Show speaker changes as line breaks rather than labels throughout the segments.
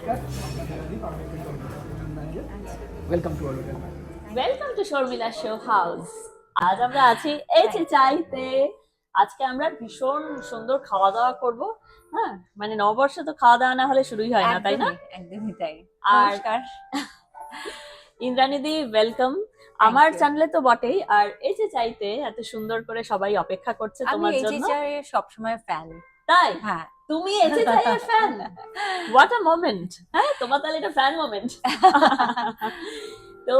নমস্কার, আপনাদের আমি permission manager. Welcome to our hotel.
Welcome to Sharmila show house. আজ আমরা আছি এইচ চাইতে। আজকে আমরা ভীষণ সুন্দর খাওয়া দাওয়া করব। হ্যাঁ, মানে নববর্ষে তো খাওয়া দাওয়া না হলে শুরুই হয় না, তাই না?
একদমই তাই।
আর
নমস্কার।
ইন্দ্রাণীদি ওয়েলকাম আমার চ্যানেলে তো বটেই, আর এইচ চাইতে এত সুন্দর করে সবাই অপেক্ষা করছে
আমি
তোমার
এই
জন্য।
যে সবসময় ফ্যান।
তাই?
হ্যাঁ,
তুমি এইচ চাইয়ের ফ্যান? What a moment! হ্যাঁ, তোমার তাহলে এটা ফ্যান মোমেন্ট। তো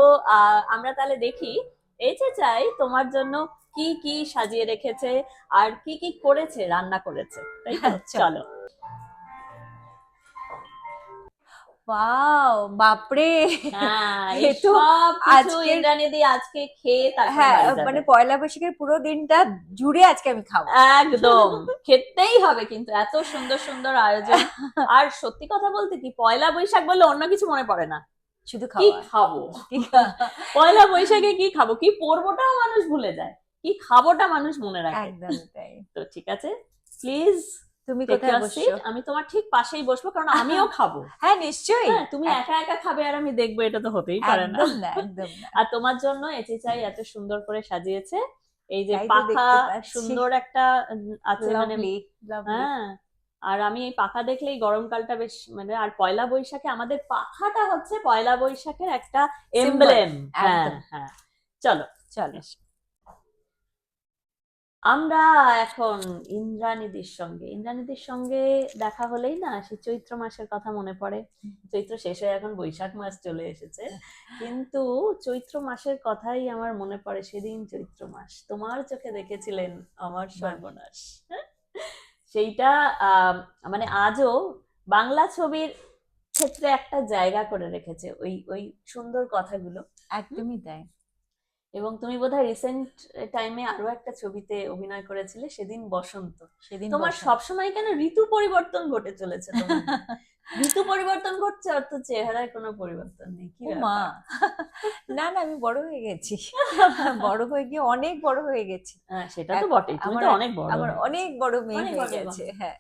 আমরা তাহলে দেখি এইচ চাই তোমার জন্য কি কি সাজিয়ে রেখেছে আর কি কি করেছে, রান্না করেছে, তাই তো? চলো।
ওয়াও, বাপরে!
হ্যাঁ,
এ
এই
তো
সব কিছু
আজকের
ইন্দ্রাণীদি আজকে খেয়ে তারপর
হ্যাঁ,
বাড়ি যাবে।
মানে পয়লা বৈশাখের পুরো দিনটা জুড়ে আজকে আমি খাবো।
একদম খেতেই হবে, কিন্তু এত সুন্দর সুন্দর আয়োজন। আর সত্যি কথা বলতে কি, পয়লা বৈশাখ বললে অন্য কিছু মনে পড়ে না,
শুধু
কি
খাওয়া।
খাবো। পয়লা বৈশাখে কি খাবো, কি পরবোটাও মানুষ ভুলে যায়, কি খাবোটা মানুষ মনে রাখে।
একদম তাই।
তো ঠিক আছে, প্লিজ
তুমি
take
কোথায়
your
বসছো?
seat. আমি তোমার ঠিক পাশেই বসবো, কারণ আমিও খাবো।
হ্যাঁ, নিশ্চয়ই।
হ্যাঁ, তুমি একা একা খাবে আর আমি দেখবো, এটা তো হতেই পারে না।
একদম না, একদম না।
আর তোমার জন্য এচেচাই এত সুন্দর করে সাজিয়েছে। এই যে
তাই তো
পাখা,
দেখতে পাচ্ছি।
সুন্দর একটা আছে, মানে
লাভলি, লাভলি।
হ্যাঁ। আর আমি এই পাখা দেখলেই গরমকালটা বেশ, মানে আর পয়লা বৈশাখে আমাদের পাখাটা হচ্ছে পয়লা বৈশাখের একটা এমব্লেম। হ্যাঁ
একদম।
হ্যাঁ, চলো
চলো।
আমরা এখন ইন্দ্রাণীদির সঙ্গে দেখা হলেই না সে চৈত্র মাসের কথা মনে পড়ে। চৈত্র শেষ হয়ে এখন বৈশাখ মাস চলে এসেছে, কিন্তু চৈত্র মাসের কথাই আমার মনে পড়ে। সেদিন চৈত্র মাস তোমার চোখে দেখেছিলেন আমার সর্বনাশ। হ্যাঁ? সেইটা মানে আজও বাংলা ছবির ক্ষেত্রে একটা জায়গা করে রেখেছে ওই ওই সুন্দর কথাগুলো।
একদমই তাই।
এবং তুমি বোধহয় রিসেন্ট টাইমে আরো একটা ছবিতে অভিনয় করেছিলে, সেদিন বসন্ত।
সেদিন
তোমার সবসময় কেন ঋতু পরিবর্তন ঘটে চলেছে তোমার? ঋতু পরিবর্তন ঘটছে, অর্থ চেহারায় কোনো পরিবর্তন নেই, কি
ও মা!
ব্যাপার?
না, না, আমি বড় হয়ে গেছি। বড় হয়ে গিয়ে অনেক বড় হয়ে গেছি।
হ্যাঁ, সেটা তো বটেই, তুমি তো অনেক বড়
আমার
হয়ে গেছো।
অনেক বড় মেয়ে
অনেক
হয়ে
অনেক
গেছে।
বড়।
হ্যাঁ।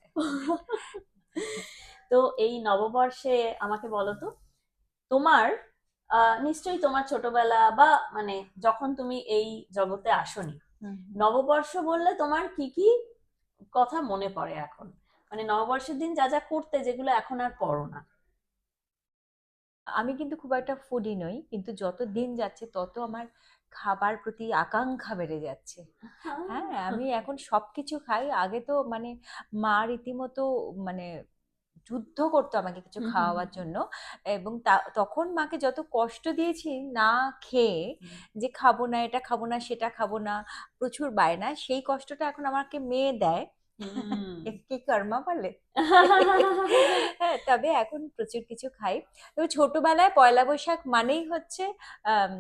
তো এই নববর্ষে আমাকে বলো তো, তোমার নিশ্চয়ই তোমার ছোটবেলা বা মানে যখন তুমি এই জগতে আসোনি, নববর্ষ বললে তোমার কি কি কথা মনে পড়ে এখন? মানে নববর্ষের দিন যা যা করতে, যেগুলো এখন আর করো না।
আমি কিন্তু খুব একটা ফুডি নই, কিন্তু যত দিন যাচ্ছে তত আমার খাবার প্রতি আকাঙ্ক্ষা বেড়ে যাচ্ছে। হ্যাঁ, আমি এখন সবকিছু খাই। আগে তো মানে মা রীতিমতো মানে যুদ্ধ করতো আমাকে কিছু খাওয়াবার জন্য, এবং তখন মাকে যত কষ্ট দিয়েছি না খেয়ে, যে খাবো না, এটা খাবো না, সেটা খাবো না, প্রচুর বায়না, সেই কষ্টটা এখন আমাকে মেয়ে দেয়। একে কি কর্মা বলে? হ্যাঁ, তবে এখন প্রচুর কিছু খাই। তবে ছোটবেলায় পয়লা বৈশাখ মানেই হচ্ছে আম,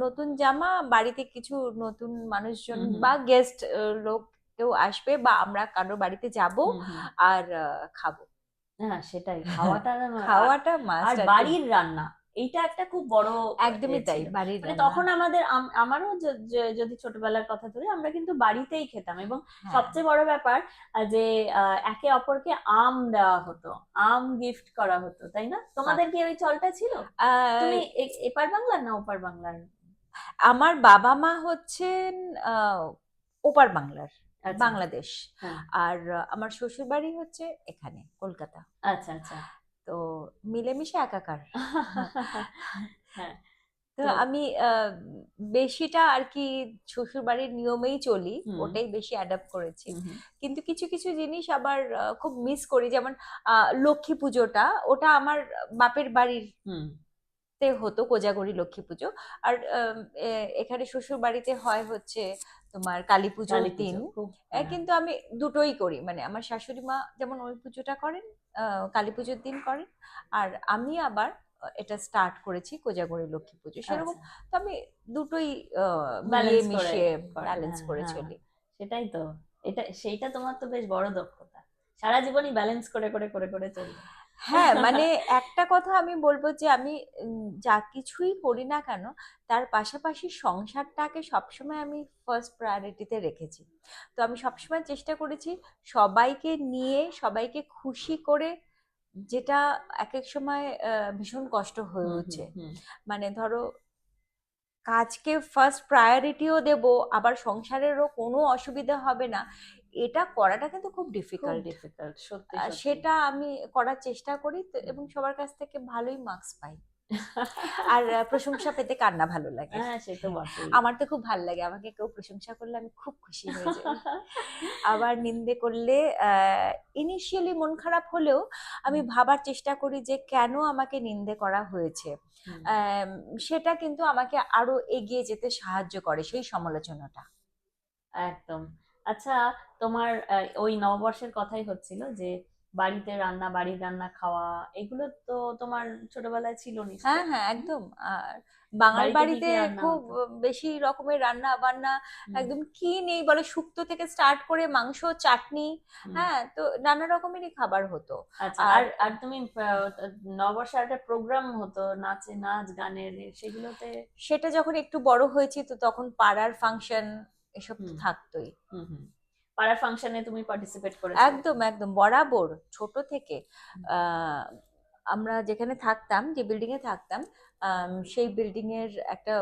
নতুন জামা, বাড়িতে কিছু নতুন মানুষজন বা গেস্ট লোক কেউ আসবে, বা আমরা কারোর বাড়িতে যাব আর খাবো।
হ্যাঁ, সেটাই, খাওয়াটা
খাওয়াটা
আর
মাস্ট।
বাড়ির রান্না, এইটা একটা খুব বড়
একদমই তাই,
ছিল।
বাড়ির
মানে
রান্না।
তখন আমারও যদি ছোটবেলার কথা ধরি, আমরা কিন্তু বাড়িতেই খেতাম। এবং
হ্যাঁ,
সবচেয়ে বড় ব্যাপার যে একে অপরকে আম দেওয়া হতো, আম গিফট করা হতো, তাই না? তোমাদের কি ওই চলটা ছিল? তুমি এপার বাংলার না ওপার বাংলার?
আমার বাবা মা হচ্ছেন ওপার বাংলার,
আচ্ছা।
বাংলাদেশ।
হ্যাঁ।
আর আমার শ্বশুর বাড়ি হচ্ছে এখানে কলকাতা।
আচ্ছা আচ্ছা।
তো মিলেমিশে একাকার।
হ্যাঁ।
তো
তো
আমি বেশিটা আর কি শ্বশুর বাড়ির নিয়মেই চলি, ওটাই বেশি অ্যাডাপ্ট করেছি। কিন্তু কিছু কিছু জিনিস আবার খুব মিস করি, যেমন লক্ষ্মী পুজোটা, ওটা আমার বাপের বাড়ির তে হতো, কোজাগরি লক্ষ্মী পুজো। আর এখানে শ্বশুর বাড়িতে হয় হচ্ছে তোমার কালী পুজোর দিন। কিন্তু আমি দুটোই করি, মানে আমার শাশুড়ি মা যেমন ওই পুজোটা করেন, কালী পুজোর দিন করেন, আর আমি আবার এটা স্টার্ট করেছি কোজাগরি লক্ষ্মী পুজো, সেরকম। তো আমি দুটোই মিলিয়ে মিশিয়ে ব্যালেন্স করে চলি।
সেটাই তো, সেইটা তোমার তো বেশ বড় দক্ষতা, সারা জীবনই ব্যালেন্স করে করে করে করে চলবে।
হ্যাঁ, মানে একটা কথা আমি বলবো যে আমি যা কিছুই করি না কেন, তার পাশাপাশি সংসারটাকে সবসময় আমি ফার্স্ট প্রায়োরিটিতে রেখেছি। তো আমি সবসময় চেষ্টা করেছি সবাইকে নিয়ে, সবাইকে খুশি করে যেটা এক এক সময় ভীষণ কষ্ট হয়ে উঠছে। মানে ধরো কাজকে ফার্স্ট প্রায়োরিটিও দেব, আবার সংসারেরও কোনো অসুবিধা হবে না, এটা করাটা কিন্তু খুব
খুব
ডিফিকাল্ট।
ডিফিকাল্ট, সত্যি সত্যি।
সেটা আমি করার চেষ্টা করি এবং সবার কাছ থেকে ভালোই মার্কস পাই। আর প্রশংসা পেতে কার না ভালো লাগে?
হ্যাঁ, সে তো বটেই।
আমার তো খুব ভালো লাগে, আমাকে কেউ প্রশংসা করলে আমি খুব খুশি হয়ে যাই। আবার নিন্দে করলে ইনিশিয়ালি মন খারাপ হলেও আমি ভাবার চেষ্টা করি যে কেন আমাকে নিন্দে করা হয়েছে।
হুম।
সেটা কিন্তু আমাকে আরো এগিয়ে যেতে সাহায্য করে সেই সমালোচনাটা।
একদম। আচ্ছা, তোমার ওই নববর্ষের কথাই হচ্ছিল যে বাড়ির রান্না খাওয়া, এগুলো তো তোমার ছোটবেলায় ছিল
হ্যাঁ
নিশ্চয়ই?
হ্যাঁ একদম। আর বাঙাল
বাড়িতে কি
বাড়িতে
কি রান্না
খুব
হতো?
বেশি রকমের রান্না বান্না,
হুম,
একদম কি নেই বলে, শুক্তো থেকে স্টার্ট করে মাংস, চাটনি,
হুম।
হ্যাঁ, তো নানা রকমেরই খাবার হতো।
আচ্ছা,
আর
আর আর তুমি নববর্ষে একটা প্রোগ্রাম হতো, নাচ গানের, সেগুলোতে?
সেটা যখন একটু বড় হয়েছি তো তখন পাড়ার ফাংশন এসব তো
হুম,
থাকতোই।
হুম, হুম। পাড়ার ফাংশনে তুমি পার্টিসিপেট করেছো?
একদম একদম বরাবর ছোট থেকে। আহ আমরা যেখানে থাকতাম, যে বিল্ডিং এ থাকতাম, সেই বিল্ডিং এর একটা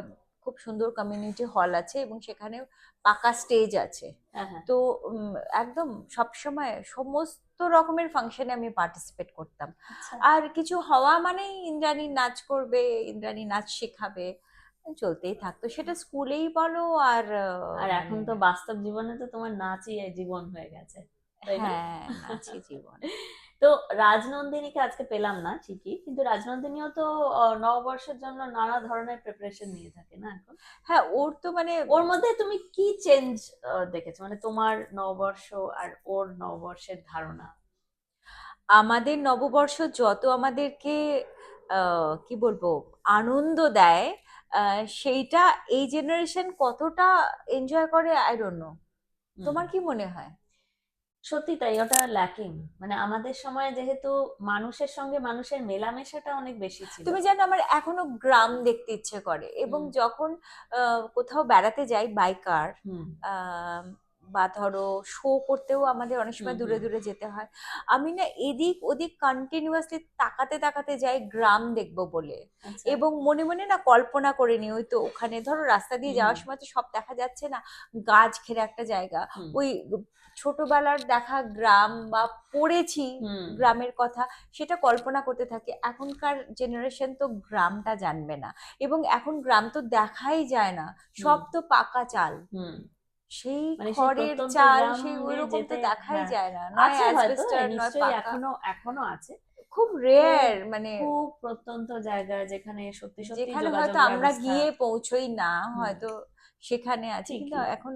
খুব সুন্দর কমিউনিটি হল আছে এবং সেখানে পাকা স্টেজ আছে।
হ্যাঁ, হ্যাঁ।
তো একদম সব সময় সমস্ত রকমের ফাংশনে আমি পার্টিসিপেট করতাম।
আচ্ছা।
আর কিছু হওয়া মানেই ইন্দ্রাণী নাচ করবে, ইন্দ্রাণী নাচ শেখাবে, চলতেই থাকতো, সেটা স্কুলেই বলো আর
আর
মানে।
এখন তো বাস্তব জীবনে তো তোমার নাচই জীবন হয়ে গেছে, তাই না?
হ্যাঁ, নাচই জীবন।
তো রাজনন্দিনীকে আজকে পেলাম না ঠিকই, কিন্তু রাজনন্দিনীও তো নববর্ষের জন্য নানা ধরনের প্রিপারেশন নিয়ে থাকে না এখন?
হ্যাঁ, ওর তো মানে
ওর মধ্যে তুমি কি চেঞ্জ দেখেছো, মানে তোমার নববর্ষ আর ওর নববর্ষের ধারণা?
আমাদের নববর্ষ যত আমাদেরকে কি বলবো আনন্দ দেয়, সেইটা এই জেনারেশন কতটা এনজয় করে আই ডোন্ট নো।
হুম।
তোমার কি মনে হয়?
সত্যি তাই, ওটা ল্যাকিং। মানে আমাদের সময় যেহেতু মানুষের সঙ্গে মানুষের মেলামেশাটা অনেক বেশি ছিল।
তুমি জানো আমার এখনো গ্রাম দেখতে ইচ্ছে করে, এবং
হুম,
যখন কোথাও বেড়াতে যাই বাই কার,
হুম,
বা ধরো শো করতেও আমাদের অনেক
হুম,
সময় দূরে
হুম।
দূরে যেতে হয়, আমি না এদিক ওদিক কন্টিনিউয়াসলি তাকাতে তাকাতে যাই গ্রাম দেখবো বলে।
আচ্ছা।
এবং মনে মনে না কল্পনা করে নি ওই তো ওখানে ধরো রাস্তা দিয়ে
হুম,
যাওয়ার
হুম,
সময় তো সব দেখা যাচ্ছে না, গাছ ঘেরা একটা জায়গা,
হুম,
ওই ছোটবেলার দেখা গ্রাম বা পড়েছি
হুম,
গ্রামের কথা, সেটা কল্পনা করতে থাকে। এখনকার জেনারেশন তো গ্রামটা জানবে না, এবং এখন গ্রাম তো দেখাই যায় না,
হুম,
সব তো পাকা চাল,
হুম।
সেই
মানে সেই
খড়ের
প্রত্যন্ত
চাল সেই
গ্রামে
ওইরকম তো
যেতে,
দেখাই
হ্যাঁ,
যায় না, নয়
আছে হয়তো,
অ্যাসবেস্টার নয়
নিশ্চয়ই
পাকা।
এখনো এখনো আছে।
খুব
খুব
রেয়ার, মানে
খুব প্রত্যন্ত জায়গায় যেখানে সত্যি সত্যি
যেখানে
যোগাযোগ
হয়তো আমরা
ব্যবস্থা।
গিয়ে পৌঁছই না,
হুম,
হয়তো সেখানে আছে, কিন্তু
ঠিকই।
এখন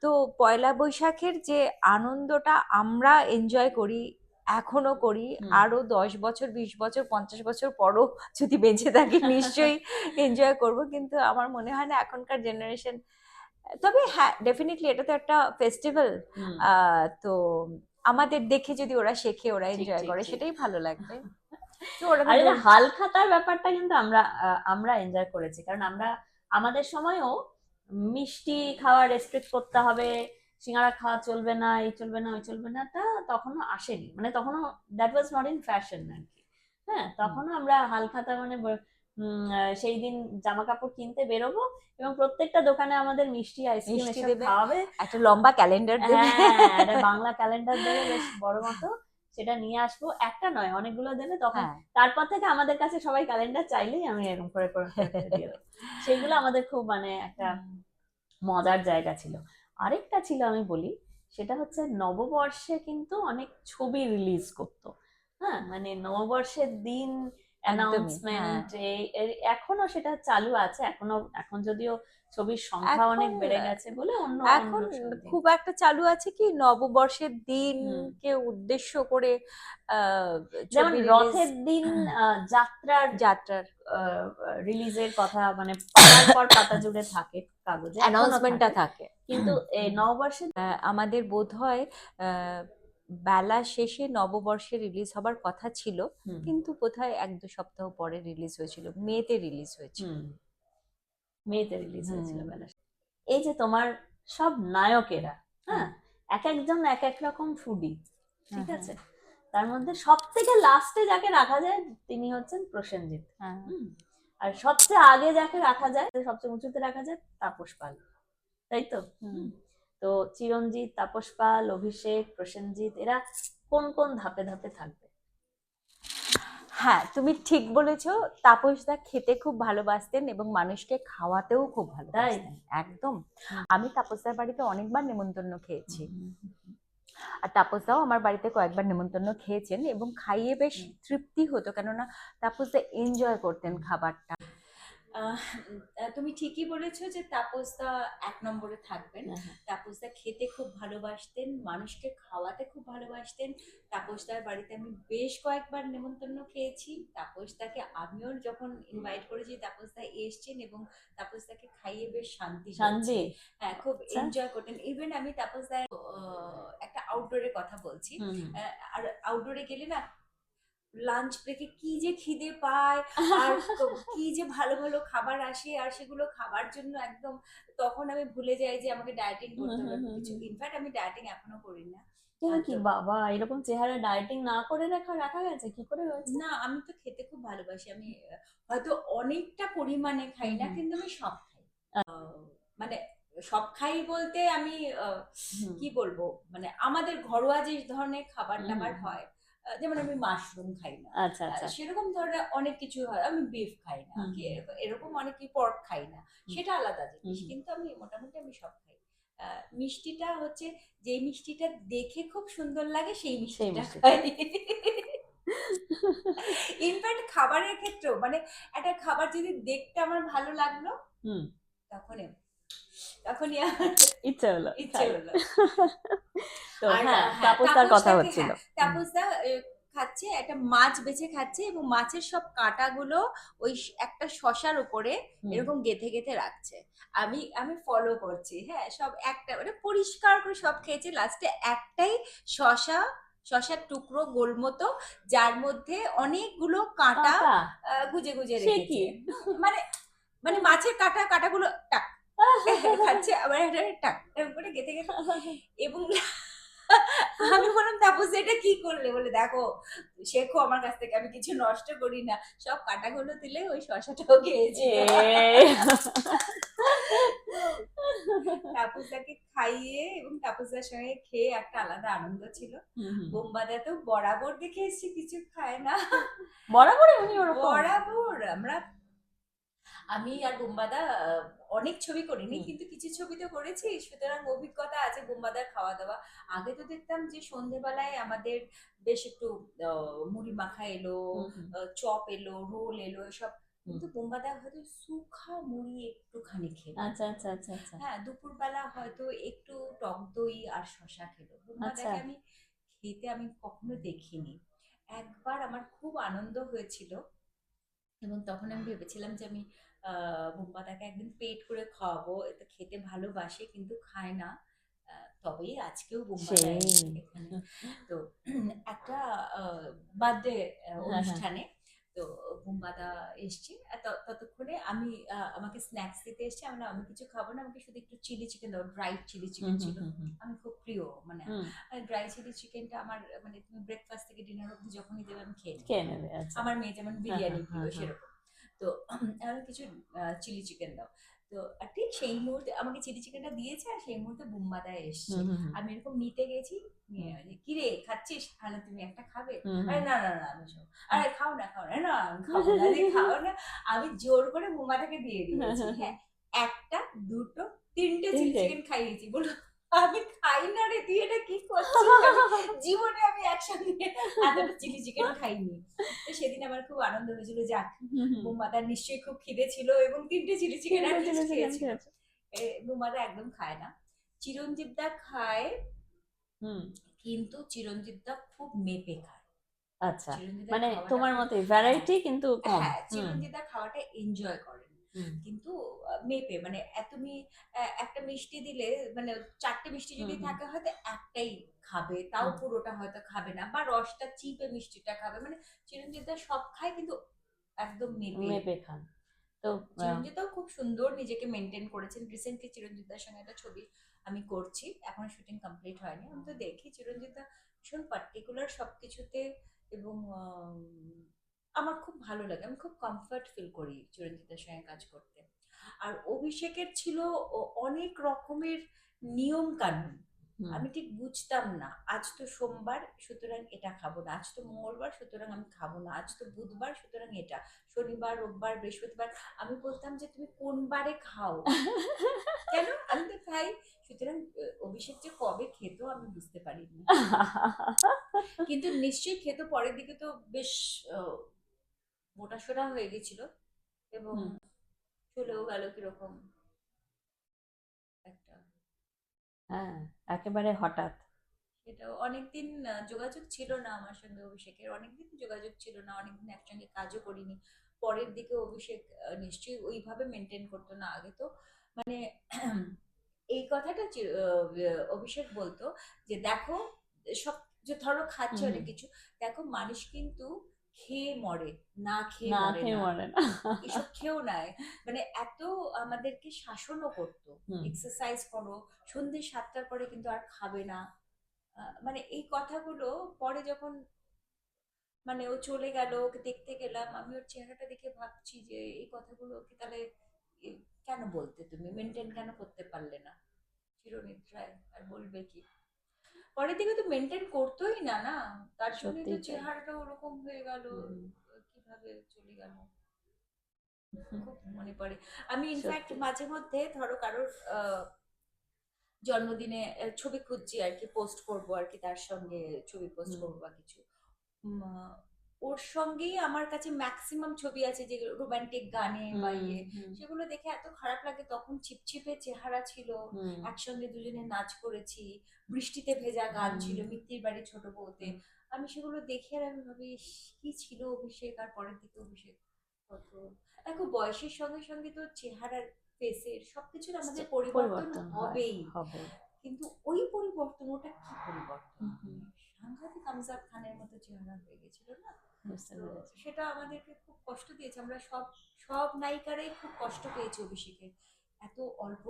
তো পয়লা বৈশাখের যে আনন্দটা আমরা এনজয় করি, এখনো করি,
হুম।
আরো 10 বছর 20 বছর 50 বছর পরও যদি বেঁচে থাকি নিশ্চয়ই এনজয় করব, কিন্তু আমার মনে হয় না এখনকার জেনারেশন। তবে হ্যাঁ, ডেফিনেটলি এটা তো একটা ফেস্টিভ্যাল,
হুম।
তো আমাদের দেখে যদি ওরা শেখে, ওরা
ঠিক,
এনজয়
ঠিক,
করে,
ঠিক।
সেটাই ভালো লাগবে। তো ওরা তো
আর এটা হালখাতার ব্যাপারটা কিন্তু আমরা এনজয় করেছি, কারণ আমাদের সময়ও মিষ্টি খাওয়া রেস্ট্রিক্ট করতে হবে, সিঙ্গারা খাওয়া চলবে না, এই চলবে না, ওই চলবে না, তা তখনও আসেনি। মানে তখনও that was not in fashion আর কি। হ্যাঁ, তখনও আমরা হালখাতা মানে সেই দিন জামা কাপড় কিনতে বেরোবো এবং প্রত্যেকটা দোকানে আমাদের মিষ্টি আইসক্রিম
মিষ্টি
এসব
দেবে,
খাওয়াবে।
একটা লম্বা ক্যালেন্ডার দেবে।
হ্যাঁ, একটা বাংলা ক্যালেন্ডার দেবে বেশ বড় মতো, সেটা নিয়ে আসবো, একটা নয় অনেকগুলো দেবে তখন।
হ্যাঁ।
তারপর থেকে আমাদের কাছে সবাই ক্যালেন্ডার চাইলেই আমি এরকম করে করে করে করে দিয়ে দেবো। সেগুলো আমাদের খুব মানে একটা মজার জায়গা ছিল। আরেকটা ছিল আমি বলি, সেটা হচ্ছে নববর্ষে কিন্তু অনেক ছবি রিলিজ করতো। হ্যাঁ, মানে নববর্ষের দিন
একদমই, হ্যাঁ।
অ্যানাউন্সমেন্ট, এখনো সেটা চালু আছে, এখন যদিও ছবির সংখ্যা অনেক
এখন
বেড়ে গেছে বলে অন্য অন্য
এখন
সব দিন।
খুব একটা চালু আছে কি নববর্ষের
হুম।
দিনকে উদ্দেশ্য করে আহ,
যেমন
ছবি রিলিজ,
রথের দিন যাত্রার
যাত্রার
রিলিজের কথা, মানে পাতার পর পাতা জুড়ে থাকে, কাগজে এখনো
অ্যানাউন্সমেন্টটা
থাকে।
থাকে।
কিন্তু এই নববর্ষে
আমাদের বোধহয় বেলা শেষে নববর্ষে রিলিজ হবার কথা ছিল,
হুম,
কিন্তু বোধহয় 1-2 সপ্তাহ পরে রিলিজ হয়েছিল, মেতে রিলিজ হয়েছিল।
হুম, মেতে রিলিজ হয়েছিল
হুম।
বেলা। এই যে তোমার সব নায়কেরা,
হ্যাঁ
হ্যাঁ, এক একজন এক এক রকম ফুডি,
হ্যাঁ
ঠিক
হ্যাঁ
আছে? তার মধ্যে সব থেকে লাস্টে যাকে রাখা যায় তিনি হচ্ছেন প্রসেনজিৎ।
হ্যাঁ।
হুম। আর সবচেয়ে আগে যাকে রাখা যায়, সবচেয়ে উঁচুতে রাখা যায় তাপস পাল, তাই তো?
হুম।
তো চিরঞ্জিত, তাপস পাল, অভিষেক, প্রসেনজিৎ এরা কোন কোন ধাপে ধাপে থাকবে?
হ্যাঁ, তুমি ঠিক বলেছো। তাপসদা খেতে খুব ভালোবাসতেন এবং মানুষকে খাওয়াতেও খুব ভালোবাসতেন, একদম। আমি তাপসদার বাড়িতে অনেকবার নেমন্তন্ন খেয়েছি, আর তাপসদাও আমার বাড়িতে কয়েকবার নেমন্তন্ন খেয়েছেন এবং খাইয়ে বেশ তৃপ্তি হতো, কেননা তাপসদা এনজয় করতেন খাবারটা। তুমি ঠিকই বলেছো যে তাপসদা 1 নম্বরে থাকবেন। তাপসদা খেতে খুব ভালোবাসতেন, মানুষকে খাওয়াতে খুব ভালোবাসতেন। তাপসদার বাড়িতে আমি বেশ কয়েকবার নেমন্তন্ন খেয়েছি। তাপসদাকে আমিও যখন ইনভাইট করেছি, তাপসদা এসছেন এবং তাপসদাকে খাইয়ে বেশ শান্তি
শান্তি।
হ্যাঁ, খুব এনজয় করতেন। ইভেন আমি তাপসদার একটা আউটডোরের কথা বলছি। আর আউটডোরে গেলে না, লাঞ্চ ব্রেকে কি যে খিদে পায়, আর কি যে ভালো ভালো খাবার আসে, আর সেগুলো খাবার জন্য একদম তখন আমি ভুলে যাই যে আমাকে ডায়েটিং করতে হবে কিছু। ইনফ্যাক্ট আমি ডায়েটিং এখনো করি না।
কি বাবা, এরকম চেহারা ডায়েটিং না করে রাখা গেছে, কি করে হয়েছে?
না, আমি তো খেতে খুব ভালোবাসি। আমি হয়তো অনেকটা পরিমাণে খাই না, কিন্তু আমি সব খাই। মানে সব খাই বলতে আমি কি বলবো, মানে আমাদের ঘরোয়া যে ধরনের খাবার দাবার হয়, যেমন আমি মাশরুম খাই না,
আচ্ছা আচ্ছা।
সেরকম ধরনের অনেক কিছু হয়। আমি বিফ খাই না, এরকম অনেক পর্ক খাই না, সেটা আলাদা জিনিস। কিন্তু আমি মোটামুটি আমি সব খাই। মিষ্টিটা হচ্ছে, যে মিষ্টিটা দেখে খুব সুন্দর লাগে সেই মিষ্টিটা খাই। ইনফ্যাক্ট খাবারের ক্ষেত্রেও, মানে একটা খাবার যদি দেখতে আমার ভালো লাগলো, তখনই
ইচ্ছে হলো। তো
আর
হ্যাঁ, তাপসদার কথা হচ্ছিল।
তাপসদা খাচ্ছে, একটা মাছ বেছে খাচ্ছে এবং মাছের সব কাঁটাগুলো ওই একটা শশার উপরে এরকম গেথে গেথে রাখছে। আমি ফলো করছি। হ্যাঁ, সব একটা মানে পরিষ্কার করে সব খেয়েছে। লাস্টে একটাই শশার টুকরো গোল মতো, যার মধ্যে অনেকগুলো কাঁটা গুজে গুজে রেখেছে। মানে মানে মাছের কাঁটাগুলো টাক খাচ্ছে, আবার টাক করে গেথে গেথে। এবং আমি বললাম, তাপস এটা কি করলে? বলে, দেখো, শেখো আমার কাছ থেকে, আমি কিছু নষ্ট করি না, সব কাঁটাগুলো দিলে ওই শশাটাও খেয়েছি। তাপসদাকে খাইয়ে এবং তাপসদার সঙ্গে খেয়ে একটা আলাদা আনন্দ ছিল। বোম্বাদা তো বরাবর দেখে এসেছি কিছু খায় না,
বরাবরই উনি ওরকম।
বরাবর আমি আর বোম্বাদা অনেক ছবি করিনি, কিন্তু কিছু ছবি তো করেছি, সুতরাং অভিজ্ঞতা আছে বোম্বাদার খাওয়া দাওয়া। আগে তো দেখতাম যে সন্ধেবেলায় আমাদের বেশ একটু মুড়ি মাখা এলো, চপ এলো, রোল এলো, এসব। কিন্তু বোম্বাদা হয়তো সুখা মুড়ি একটুখানি খেলো।
আচ্ছা আচ্ছা আচ্ছা আচ্ছা।
হ্যাঁ, দুপুরবেলা হয়তো একটু টক দই আর শশা খেলো। বোম্বাদাকে আমি খেতে আমি কখনো দেখিনি। একবার আমার খুব আনন্দ হয়েছিল এবং তখন আমি ভেবেছিলাম যে আমি বোম্বাদাকে একদিন পেট করে খাওয়াবো। এটা খেতে ভালোবাসে কিন্তু খায় না। তবেই আজকেও বোম্বাদা এখানে। তো একটা বার্থডে অনুষ্ঠানে তো বোম্বাদা এসছে, ততক্ষণে আমি আমাকে স্ন্যাক্স দিতে এসছে। আমি কিছু খাবো না, আমাকে শুধু একটু চিলি চিকেন দাও। ড্রাই চিলি চিকেন ছিল, আমি খুব প্রিয়। মানে ড্রাই চিলি চিকেনটা আমার, মানে তুমি ব্রেকফাস্ট থেকে ডিনার অবধি যখনই দেবে আমি খেয়ে নেব। আমার মেয়ে যেমন বিরিয়ানি প্রিয়, সেরকম। তো আমি কিছু চিলি চিকেন দাও। তো ঠিক সেই মুহূর্তে আমাকে চিলি চিকেনটা দিয়েছে, আর সেই মুহূর্তে বোম্বাদা এসছে। আমি এরকম নিতে গেছি, কি রে খাচ্ছিস, তাহলে তুমি একটা খাবে? আরে না না না, আমি আরে খাও না খাও না, না আমি খাবো না, খাও না। আমি জোর করে বোম্বাদাকে দিয়ে দিয়েছি। হ্যাঁ, একটা, দুটো, তিনটে চিলি চিকেন খাইয়েছি। বলো, আমি খাই না রে, তুই এটা কি করছিস? জীবনে আমি একসঙ্গে এতটা চিলি চিকেন খাইনি। তো সেদিন আমার খুব আনন্দ হয়েছিল, যাক বোম্বাদার নিশ্চয়ই খুব খিদে ছিল এবং 3টে চিলি চিকেন খেয়েছিল। বোম্বাদা একদম খায় না। চিরঞ্জিত দা খায়, কিন্তু চিরঞ্জিত দা খুব মেপে খায়।
আচ্ছা, মানে তোমার মতে ভ্যারাইটি কিন্তু কম।
হ্যাঁ, চিরঞ্জিত দা খাওয়াটা এনজয় করেন, কিন্তু মেপে। মানে তুমি একটা মিষ্টি দিলে, মানে 4টে মিষ্টি যদি থাকে হয়তো একটাই খাবে, তাও পুরোটা হয়তো খাবে না, বা রসটা চিপে মিষ্টিটা খাবে। মানে চিরঞ্জিত দা সব খায়, কিন্তু একদম মেপে খান। তো চিরঞ্জিতও খুব সুন্দর নিজেকে মেনটেন করেছেন। রিসেন্টলি চিরঞ্জিত দার সঙ্গে একটা ছবি আমি করছি, এখন শুটিং কমপ্লিট হয়নি। আমি তো দেখি চিরঞ্জিত দা ভীষণ পার্টিকুলার সবকিছুতে, এবং আমার খুব ভালো লাগে, আমি খুব কমফর্ট ফিল করি চিরঞ্জিতের সঙ্গে কাজ করতে। আর অভিষেকের ছিল অনেক রকমের নিয়ম কানুন,
হুম।
আমি ঠিক বুঝতাম না। আজ তো সোমবার, সুতরাং এটা খাবো না, আজ তো মঙ্গলবার, সুতরাং আমি খাবো না, আজ তো বুধবার, সুতরাং এটা, শনিবার, রোববার, বৃহস্পতিবার। আমি বলতাম যে তুমি কোন বারে খাও? কেন? আমি তো খাই। সুতরাং অভিষেক যে কবে খেত আমি বুঝতে পারিনি, কিন্তু নিশ্চয়ই খেত। পরের দিকে তো বেশ মোটাসোটা হয়ে গেছিল, এবং
হুম।
চলেও গেল কিরকম একটা।
হ্যাঁ, একেবারে হঠাৎ।
সেটাও অনেকদিন যোগাযোগ ছিল না আমার সঙ্গে অভিষেকের, অনেকদিন যোগাযোগ ছিল না, অনেকদিন একসঙ্গে কাজও করিনি। পরের দিকে অভিষেক নিশ্চয়ই ওইভাবে মেনটেন করতো না। আগে তো মানে এই কথাটা অভিষেক বলতো যে দেখো, সব যে ধরো খাচ্ছে
হুম হুম।
অনেক কিছু, দেখো মানুষ কিন্তু খেয়ে মরে, না খেয়ে
না
মরে
খেয়ে
না।
মরে না।
এসব খেয়েও নাই, মানে এত আমাদেরকে শাসনও করতো,
হুম
এক্সারসাইজ করো, সন্ধ্যে 7টার পরে কিন্তু আর খাবে না। মানে এই কথাগুলো পরে যখন মানে ও চলে গেল, ওকে দেখতে গেলাম, আমি ওর চেহারাটা দেখে ভাবছি যে এই কথাগুলো কি তাহলে এ, কেন বলতে, তুমি মেনটেন কেন করতে পারলে না চিরনিদ্রায়, আর বলবে কি? পরের দিকে তো মেনটেন করতোই না, না, তার জন্যই তো
সত্যিই তাই।
চেহারাটা ওরকম হয়ে গেল,
হুম,
কিভাবে চলে গেল
হুম,
খুব মনে পড়ে। আমি ইনফ্যাক্ট
সত্যি।
মাঝে মধ্যে ধরো কারোর জন্মদিনে ছবি খুঁজছি আর কি, পোস্ট করব আর কি, তার সঙ্গে ছবি পোস্ট
হুম
করবো বা কিছু। ওর সঙ্গেই আমার কাছে ম্যাক্সিমাম ছবি আছে যে রোমান্টিক গানে বা
হুম
ইয়ে,
হুম
সেগুলো দেখে এত খারাপ লাগে। তখন ছিপছিপে চেহারা ছিল,
হুম
একসঙ্গে দুজনে নাচ করেছি, বৃষ্টিতে ভেজা গান
হুম
ছিল মিত্তির বাড়ি ছোট বউতে।
হুম।
আমি সেগুলো দেখে আর আমি ভাবি, ইস, কি ছিল অভিষেক, আর পরের দিকে অভিষেক কত। দেখো বয়সের সঙ্গে সঙ্গে তো চেহারার, ফেসের সবকিছুর আমাদের পরিবর্তন
পরিবর্তন হয়,
হবেই,
হবে।
কিন্তু ওই পরিবর্তন, ওটা কি পরিবর্তন,
হুম হুম,
সাংঘাতিক আমজাদ খানের মতো চেহারা হয়ে গেছিল না?
বুঝতে
তো
পেরেছি।
সেটা আমাদেরকে খুব কষ্ট দিয়েছে, আমরা সব সব নায়িকারাই খুব কষ্ট পেয়েছে অভিষেকের এত অল্প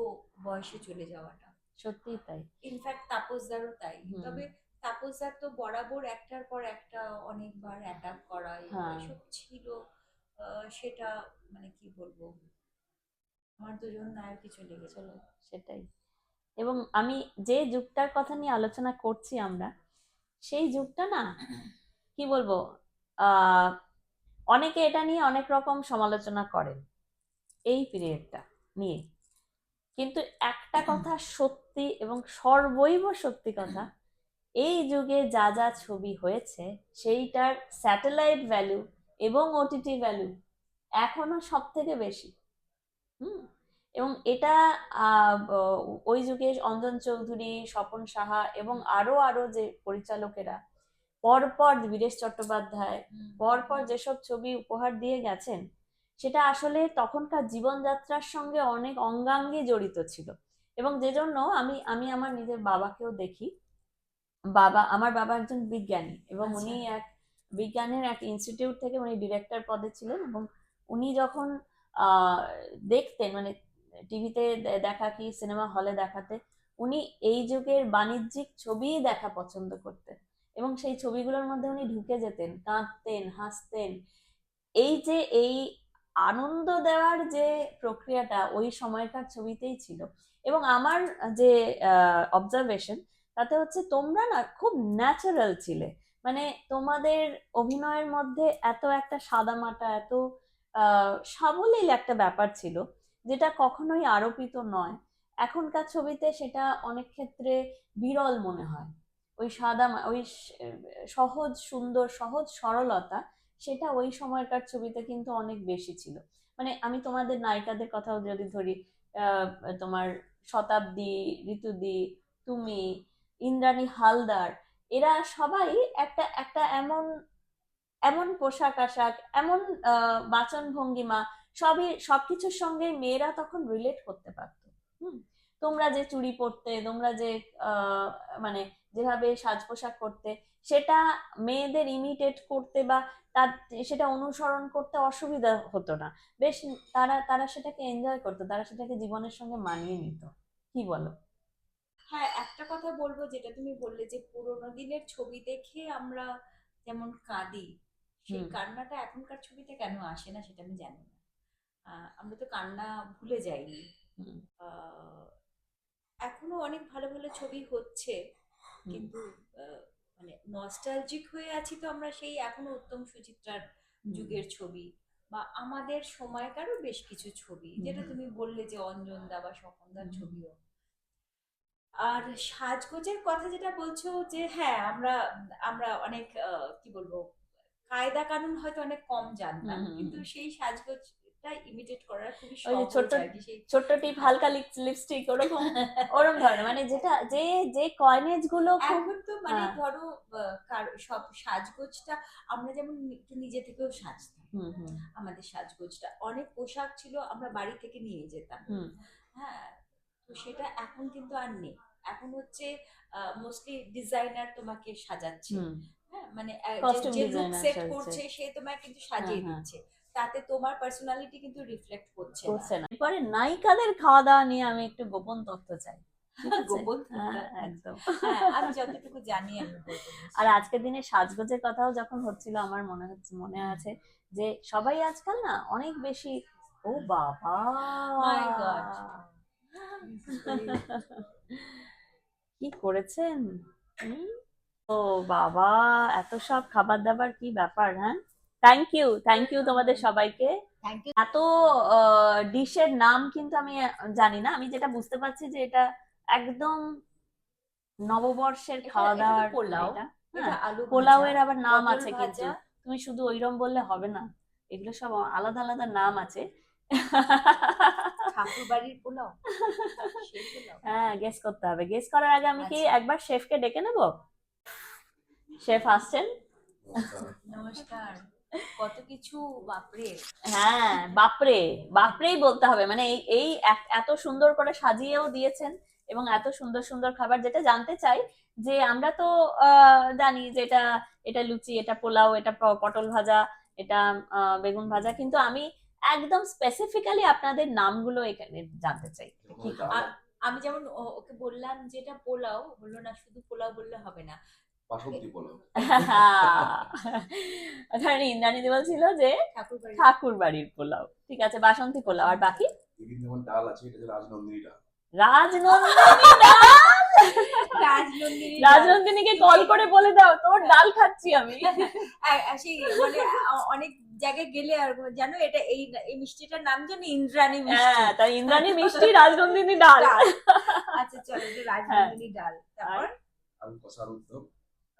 বয়সে চলে যাওয়াটা।
সত্যিই তাই।
ইনফ্যাক্ট তাপসদারও তাই।
হুম।
তবে তাপসদার তো বরাবর একটার পর একটা অনেকবার অ্যাটাক করা
হ্যাঁ।
এসব ছিল। সেটা মানে কি বলবো, আমার দুজন নায়কই চলে গেল।
চলো, সেটাই। এবং আমি যে যুগটার কথা নিয়ে আলোচনা করছি আমরা, সেই যুগটা না, কি বলবো, আহ অনেকে এটা নিয়ে অনেক রকম সমালোচনা করেন এই পিরিয়ডটা নিয়ে, কিন্তু একটা কথা সত্যি এবং সর্বৈব সত্যি কথা, এই যুগে যা যা ছবি হয়েছে সেইটার স্যাটেলাইট ভ্যালু এবং ওটিটি ভ্যালু এখনো সব থেকে বেশি। হুম। এবং এটা ওই যুগে অঞ্জন চৌধুরী, স্বপন সাহা এবং আরো আরো যে পরিচালকেরা পরপর, বীরেশ চট্টোপাধ্যায় পরপর যেসব ছবি উপহার দিয়ে গেছেন, সেটা আসলে তখনকার জীবনযাত্রার সঙ্গে অনেক অঙ্গাঙ্গি জড়িত ছিল। এবং যে জন্য আমি আমি আমার নিজের বাবাকেও দেখি। আমার বাবা একজন বিজ্ঞানী, এবং
আচ্ছা।
উনি এক বিজ্ঞানের এক ইনস্টিটিউট থেকে উনি ডিরেক্টর পদে ছিলেন। এবং উনি যখন আহ দেখতেন, মানে টিভিতে দেখা কি সিনেমা হলে দেখাতে, উনি এই যুগের বাণিজ্যিক ছবিই দেখা পছন্দ করতেন, এবং সেই ছবিগুলোর মধ্যে উনি ঢুকে যেতেন, কাঁদতেন, হাসতেন। এই যে এই আনন্দ দেওয়ার যে প্রক্রিয়াটা ওই সময়কার ছবিতেই ছিল। এবং আমার যে অবজারভেশন, তাতে হচ্ছে তোমরা না খুব ন্যাচারাল ছিলে। মানে তোমাদের অভিনয়ের মধ্যে এত একটা সাদামাটা, এত সাবলীল একটা ব্যাপার ছিল, যেটা কখনোই আরোপিত নয়। এখনকার ছবিতে সেটা অনেক ক্ষেত্রে বিরল মনে হয়। ওই ওই সহজ সুন্দর, সহজ সরলতা, সেটা ওই সময়কার ছবিতে কিন্তু অনেক বেশি ছিল। মানে আমি তোমাদের নায়িকাদের কথাও যদি ধরি, আহ, তোমার শতাব্দী, ঋতুদি, তুমি, ইন্দ্রাণী হালদার, এরা সবাই একটা একটা এমন এমন পোশাক আশাক, এমন বাচন ভঙ্গিমা, সবকিছুর সঙ্গে মেয়েরা তখন রিলেট করতে পারতো। হুম। তোমরা যে চুড়ি পরতে, তোমরা যে আহ মানে যেভাবে সাজ পোশাক করতে, সেটা মেয়েদের ইমিটেট করতে বা তার সেটা অনুসরণ করতে অসুবিধা হতো না। বেশ, তারা তারা সেটাকে এনজয় করতো, তারা সেটাকে জীবনের সঙ্গে মানিয়ে নিত। কি বলো?
হ্যাঁ, একটা কথা বলবো, যেটা তুমি বললে যে পুরোনো দিনের ছবি দেখে আমরা যেমন কাঁদি, সেই
হুম।
কান্নাটা এখনকার ছবিতে কেন আসে না সেটা আমি জানি না। আমরা তো কান্না ভুলে যাইনি।
হুম,
আহ, এখনো অনেক ভালো ভালো ছবি হচ্ছে,
হুম,
কিন্তু আহ, মানে নস্টালজিক হয়ে আছি তো আমরা সেই এখনো উত্তম সুচিত্রার
হুম,
যুগের ছবি, বা আমাদের সময়কারও বেশ কিছু ছবি,
হুম,
যেটা
হুম,
তুমি বললে যে অঞ্জনদা বা স্বপনদার
হুম,
ছবিও। আর সাজগোজের কথা যেটা বলছো, যে হ্যাঁ, আমরা আমরা অনেক কি বলবো, কায়দা কানুন হয়তো অনেক কম
হুম,
জানতাম,
হুম,
কিন্তু
হুম।
সেই সাজগোজটা ইমিটেট করা খুবই
ওই যে
সহজ
ছোট্ট
আর কি, সেই
ছোট্ট টিপ, হালকা লিপস্টিক, ওরকম ওরকম ধরনের, মানে যেটা যে যে কয়নেজ গুলো খুব।
এখন তো মানে
হ্যাঁ।
ধরো সব সাজগোজটা আমরা যেমন একটু নিজে থেকেও সাজতাম,
হুম, হুম,
আমাদের সাজগোজটা অনেক পোশাক ছিল আমরা বাড়ি থেকে নিয়ে যেতাম।
হুম,
হ্যাঁ, তো সেটা এখন কিন্তু আর নেই। এখন হচ্ছে মোস্টলি ডিজাইনার তোমাকে সাজাচ্ছে।
হুম।
হ্যাঁ, মানে যে
কস্টিউম
যে লুক
ডিজাইনার
সেট
সাজছে।
করছে সে তোমায় কিন্তু
হ্যাঁ,
সাজিয়ে
হ্যাঁ।
দিচ্ছে, তাতে তোমার পার্সোনালিটি কিন্তু রিফ্লেক্ট করছে না।
করছে না। এরপরে নায়িকাদের খাওয়া দাওয়া নিয়ে আমি একটু গোপন তথ্য চাই। ঠিক আছে?
গোপন
হ্যাঁ,
তথ্য।
একদম।
হ্যাঁ, আমি যতটুকু জানি আমি বলবো
আর
নিশ্চয়ই।
আজকের দিনে সাজগোজের কথাও যখন হচ্ছিল, আমার মনে আছে যে সবাই আজকাল না অনেক বেশি, ও বাবা,
মাই গড।
কি করেছেন? হুম? ও বাবা, এত সব খাবার দাবার, কি ব্যাপার! হ্যাঁ, থ্যাংক ইউ তোমাদের সবাইকে।
Thank you.
এত ডিশের নাম কিন্তু আমি জানি না। আমি যেটা বুঝতে পারছি যে এটা একদম নববর্ষের
এটা
খাওয়া
এটা তো
দাওয়ার
পোলাও,
এটা।
এটা
হ্যাঁ,
আলু ভাজা,
পোলাওয়ের আবার নাম
পটল
আছে, কিন্তু
ভাজা।
তুমি শুধু ওইরকম বললে হবে না, এগুলো সব আলাদা আলাদা নাম আছে।
ঠাকুর বাড়ির পোলাও, সেই পোলাও।
হ্যাঁ, গেস করতে হবে। গেস করার আগে আমি কি
আচ্ছা,
একবার শেফকে ডেকে নেব? শেফ আসছেন।
নমস্কার। কত কিছু, বাপরে।
হ্যাঁ, বাপরে, বাপরেই বলতে হবে, মানে এই এই এত সুন্দর করে সাজিয়েও দিয়েছেন, এবং এত সুন্দর সুন্দর খাবার, যেটা জানতে চাই যে আমরা তো জানি যে এটা এটা লুচি, এটা পোলাও, এটা পটল ভাজা, এটা বেগুন ভাজা, কিন্তু আমি একদম স্পেসিফিক্যালি আপনাদের নামগুলো এখানে জানতে চাই, কি খাবার।
আমি যেমন ওকে বললাম যে এটা পোলাও, বললো না শুধু পোলাও বললে হবে না,
বাসন্তী পোলাও।
ওখানে ইন্দ্রাণীদি বলছিল যে
ঠাকুর বাড়ির।
ঠাকুর বাড়ির পোলাও, ঠিক আছে, বাসন্তী পোলাও। আর বাকি
বিভিন্ন যেমন ডাল আছে, এটা হচ্ছে রাজনন্দিনী ডাল।
রাজনন্দিনী ডাল।
রাজনন্দিনী ডাল।
রাজনন্দিনীকে কল করে বলে দাও তোর ডাল খাচ্ছি আমি।
সেই মানে অনেক জায়গায় গেলে আর জানো, এটা এই এই মিষ্টিটার নাম জানি ইন্দ্রাণী মিষ্টি।
হ্যাঁ, তাই ইন্দ্রাণী মিষ্টি, রাজনন্দিনী ডাল।
ডাল। আচ্ছা চলো, এটা রাজনন্দিনী ডাল। তারপর
আলু কষা, আলুর দম,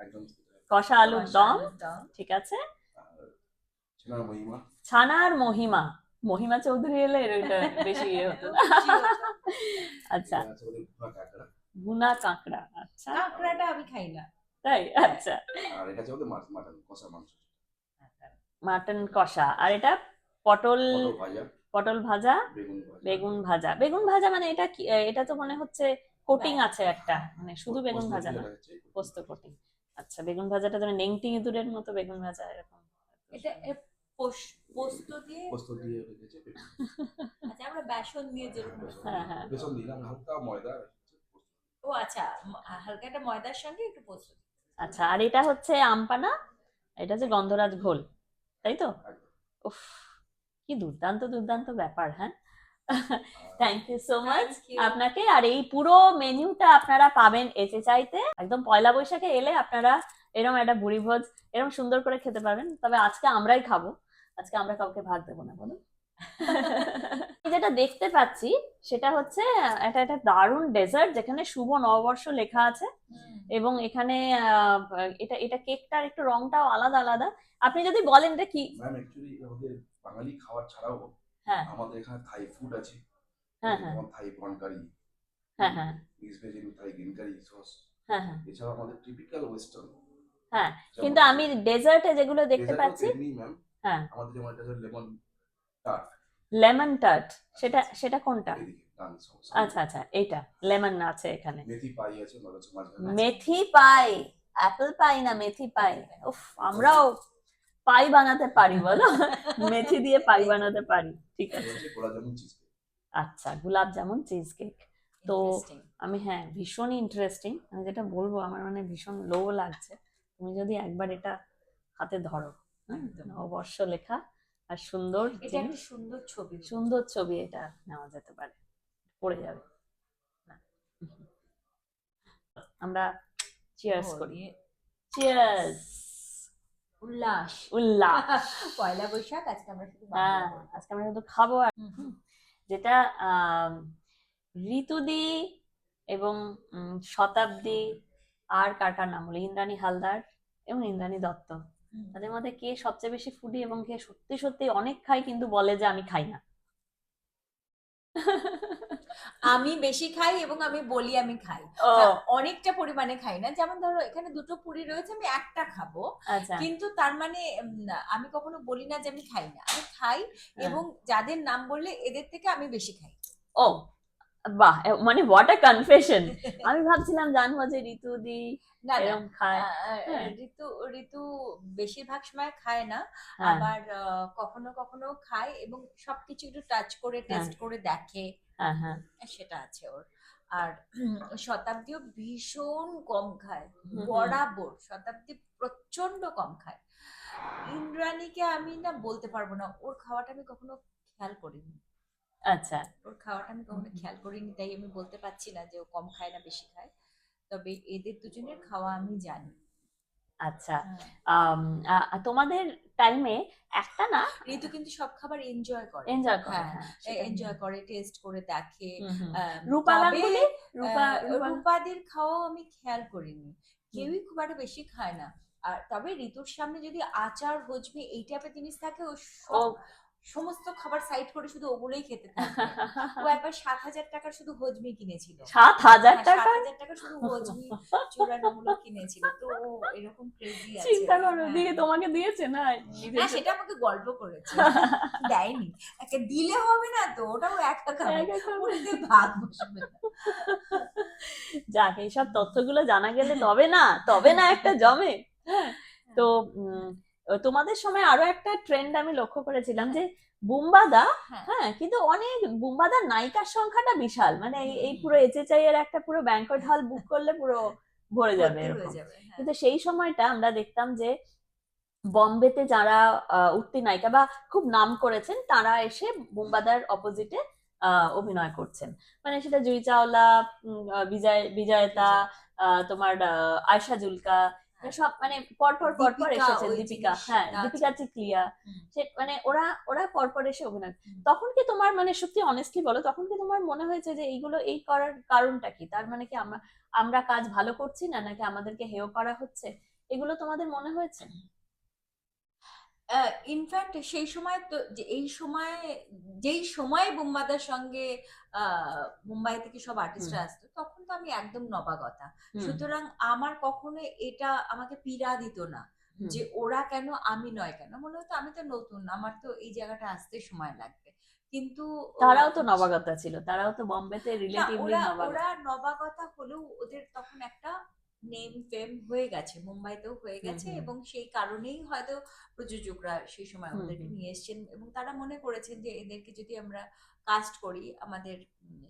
একদম
কষা আলুর দম, ঠিক আছে।
আর ছেনার মহিমা।
ছানার মহিমা, মহিমা চৌধুরী এলে এটা বেশি ইয়ে হতো না। আচ্ছা,
এটা আছে ওদের ভুনা কাঁকড়া।
ভুনা কাঁকড়া, আচ্ছা,
কাঁকড়াটা আমি খাই না।
তাই, আচ্ছা।
আর এটা আছে ওদের মাটন কষা মাংস।
মাটন কষা। আর এটা পটল,
পটল ভাজা,
পটল ভাজা,
বেগুন ভাজা।
বেগুন ভাজা। বেগুন ভাজা মানে এটা কি, এটা তো মনে হচ্ছে কোটিং আছে একটা, মানে শুধু বেগুন
পোস্ত
ভাজা
দিয়ে
না,
এটা হচ্ছে
পোস্ত কোটিং। আচ্ছা, বেগুন ভাজাটা যেন নেংটি ইঁদুরের মতো বেগুন ভাজা এরকম।
এটা পোস্ত দিয়ে।
পোস্ত দিয়ে রেখেছে।
আচ্ছা, আমরা বেসন দিয়ে যেরকম।
হ্যাঁ, হ্যাঁ।
বেসন দিলাম, হালকা ময়দা।
ও আচ্ছা, হালকা একটা ময়দার সঙ্গে একটু পোস্ত।
আচ্ছা, আর এটা হচ্ছে আমপানা, এটা হচ্ছে গন্ধরাজ ঘোল, তাই তো? উফ, কি দুর্দান্ত দুর্দান্ত ব্যাপার! হ্যাঁ, থ্যাংক ইউ সো মাচ আপনাকে। আর এই পুরো মেনুটা আপনারা পাবেন এসে চাইতে, একদম পয়লা বৈশাখে এলে আপনারা এরকম একটা বুড়ি ভোজ এরকম সুন্দর করে খেতে পারবেন। তবে আজকে আমরাই খাবো, আজকে আমরা কাউকে ভাগ দেবো না, বলুন। যেটা দেখতে পাচ্ছি সেটা হচ্ছে এটা একটা দারুণ ডেজার্ট, যেখানে শুভ নববর্ষ লেখা আছে, এবং এখানে এটা এটা কেকটার একটু রংটাও আলাদা আলাদা। আপনি যদি বলেন এটা কি।
ম্যাম অ্যাকচুয়ালি আমাদের বাঙালি খাবার ছাড়াও
হ্যাঁ,
আমাদের এখানে থাই ফুড আছে।
হ্যাঁ, হ্যাঁ,
যেমন থাই প্রন কারি,
হ্যাঁ, হ্যাঁ,
mix veg in Thai green curry sauce.
হ্যাঁ, হ্যাঁ,
এছাড়াও আমাদের টিপিক্যাল ওয়েস্টার্ন।
হ্যাঁ, কিন্তু আমি ডেজার্টে যেগুলো দেখতে পাচ্ছি,
ম্যাম
হ্যাঁ,
আমাদের যেমন এটা লেমন টার্ট।
লেমন টার্ট, সেটা সেটা কোনটা?
এদিকে ডান সাইড।
আচ্ছা, আচ্ছা, এইটা লেমন আছে এখানে।
মেথি পাই আছে মাঝখানে।
মেথি পাই, অ্যাপল পাই না, মেথি পাই। উফ, আমরাও পাই বানাতে পারি, বলো। মেথি দিয়ে পাই বানাতে পারি, ঠিক আছে।
গোলাপ জামুন চিজ কেক।
আচ্ছা, গোলাপ জামুন চিজ কেক, তো
Interesting.
আমি হ্যাঁ ভীষণই ইন্টারেস্টিং, আমি যেটা বলবো আমার মানে ভীষণ লো লাগছে, তুমি যদি একবার এটা হাতে ধরো,
একদম।
নববর্ষ লেখা আর সুন্দর
এটা একটা
জিনিস,
সুন্দর ছবি।
সুন্দর ছবি, এটা নেওয়া যেতে পারে, পড়ে যাবে না। আমরা চিয়ার্স
ও,
করি,
দিয়ে
চিয়ার্স,
উল্লাস।
উল্লাস।
পয়লা বৈশাখ আজকে আমরা শুধু
হ্যাঁ
বাংলা বলবো।
আজকে আমরা শুধু খাবো আর
হুম, হুম।
যেটা ঋতুদি এবং শতাব্দী আর কার কার নাম হলো, ইন্দ্রাণী হালদার এবং ইন্দ্রাণী দত্ত,
হুম।
তাদের মধ্যে কে সবচেয়ে বেশি ফুডি এবং কে সত্যি সত্যি অনেক খায় কিন্তু বলে যে আমি খাই না?
আমি বেশি খাই এবং আমি বলি আমি খাই।
ও
হ্যাঁ, অনেকটা পরিমাণে খাই না। যেমন ধরো এখানে দুটো পুরি রয়েছে, আমি একটা খাবো,
আচ্ছা,
কিন্তু তার মানে আমি কখনো বলি না যে আমি খাই না, আমি খাই।
হ্যাঁ।
এবং যাদের নাম বললে এদের থেকে আমি বেশি খাই।
ও বাহ, মানে হোয়াট আ কনফেশন। আমি ভাবছিলাম জানবো যে ঋতুদি
না না,
এরকম খায়। হ্যাঁ।
ঋতু ঋতু বেশিরভাগ সময় খায় না,
হ্যাঁ
আবার কখনো কখনো খায় এবং সবকিছু একটু টাচ করে টেস্ট করে দেখে,
হ্যাঁ হ্যাঁ
সেটা আছে ওর। আর শতাব্দীও ভীষণ কম খায়,
হুম।
বরাবর শতাব্দী প্রচন্ড কম খায়। ইন্দ্রাণীকে আমি না বলতে পারবো না, ওর খাওয়াটা আমি কখনো খেয়াল করিনি,
আচ্ছা
ওর খাওয়াটা আমি কখনো খেয়াল করিনি, তাই আমি বলতে পারছি না যে ও কম খায় না বেশি খায়। তবে এদের দুজনের খাওয়া আমি জানি।
আচ্ছা।
হ্যাঁ।
তোমাদের টাইমে একটা না,
ঋতু কিন্তু সব খাবার এনজয় করে,
এনজয় করে,
হ্যাঁ
হ্যাঁ সেটাই।
এনজয় করে, টেস্ট করে দেখে।
হুম, হুম।
আহ,
রূপা
তবে
গাঙ্গুলি, রূপা রূপা
রূপাদের খাওয়াও আমি খেয়াল করিনি, কেউই খুব একটা বেশি খায় না। আর তবে ঋতুর সামনে যদি আচার হজমি এই টাইপের জিনিস থাকে, ও
ও
সমস্ত খাবার সাইড করে শুধু ওগুলোই খেতে থাকে। ও একবার 7,000 টাকার শুধু হজমি কিনেছিল,
7,000
হ্যাঁ,
টাকা?
7,000 টাকা শুধু হজমি চূড়ানোগুলো কিনেছিল। তো ও এরকম ক্রেজি আছে।
চিন্তা করো,
হ্যাঁ।
দিয়ে তোমাকে দিয়েছে না?
হ্যাঁ, সেটা আমাকে গল্প করেছে, দেয়নি। একে দিলে হবে না তো, ওটাও একা খাবে,
একা খাবে।
ওটাতে ভাগ বসবে না।
যাক, এইসব তথ্যগুলো জানা গেলে তবে না একটা জমে। হ্যাঁ, তো তোমাদের সময় আরো একটা ট্রেন্ড আমি লক্ষ্য করেছিলাম যে বুম্বাদা,
হ্যাঁ।
হ্যাঁ কিন্তু অনেক বুম্বাদার নায়িকার সংখ্যাটা বিশাল, মানে এই পুরো এইচএচআই এর একটা পুরো ব্যাংকোয়েট হল বুক করলে পুরো ভরে যাবে
ভর্তি হয়ে
এরকম।
যাবে, হ্যাঁ।
কিন্তু সেই সময়টা আমরা দেখতাম যে বম্বেতে যারা উঠতি নায়িকা বা খুব নাম করেছেন তারা এসে বুম্বাদার অপোজিটে অভিনয় করছেন, মানে সেটা জুহি চাওলা, বিজয়তা, তোমার আয়শা জুলকা, সব মানে পরপর
দীপিকা,
এসেছেন,
ওই
দীপিকা,
জিনিসটা
হ্যাঁ
আছে।
দীপিকা চিকলিয়া,
হুম।
সে মানে ওরা পরপর এসে অভিনয়।
হুম।
তখন কি তোমার মানে সত্যি অনেস্টলি বলো, তখন কি তোমার মনে হয়েছে যে এইগুলো এই করার কারণটা কি? তার মানে কি আমরা কাজ ভালো করছি না, নাকি আমাদেরকে হেয় করা হচ্ছে, এগুলো তোমাদের মনে হয়েছে?
ইনফ্যাক্ট সেই সময় তো যেই সময় বুম্বাদার সঙ্গে মুম্বাই থেকে সব আর্টিস্টরা আসতো, তখন তো আমি একদম নবাগতা, সুতরাং আমার কখনো এটা আমাকে পীড়া দিত না যে ওরা কেন আমি নয় কেন, মনে হতো আমি তো নতুন, আমার তো এই জায়গাটা আসতে সময় লাগবে। কিন্তু
তারাও তো নবাগতা ছিল, তারাও তো বম্বেতে
না,
রিলেটিভলি নবাগতা।
ওরা নবাগতা হলেও ওদের তখন একটা নেম ফেম হয়ে গেছে, মুম্বাইতেও হয়ে গেছে, এবং সেই কারণেই হয়তো প্রযোজকরা সেই সময় ওদেরকে নিয়ে এসেছেন এবং তারা মনে করেছেন যে এদেরকে যদি আমরা কাস্ট করি আমাদের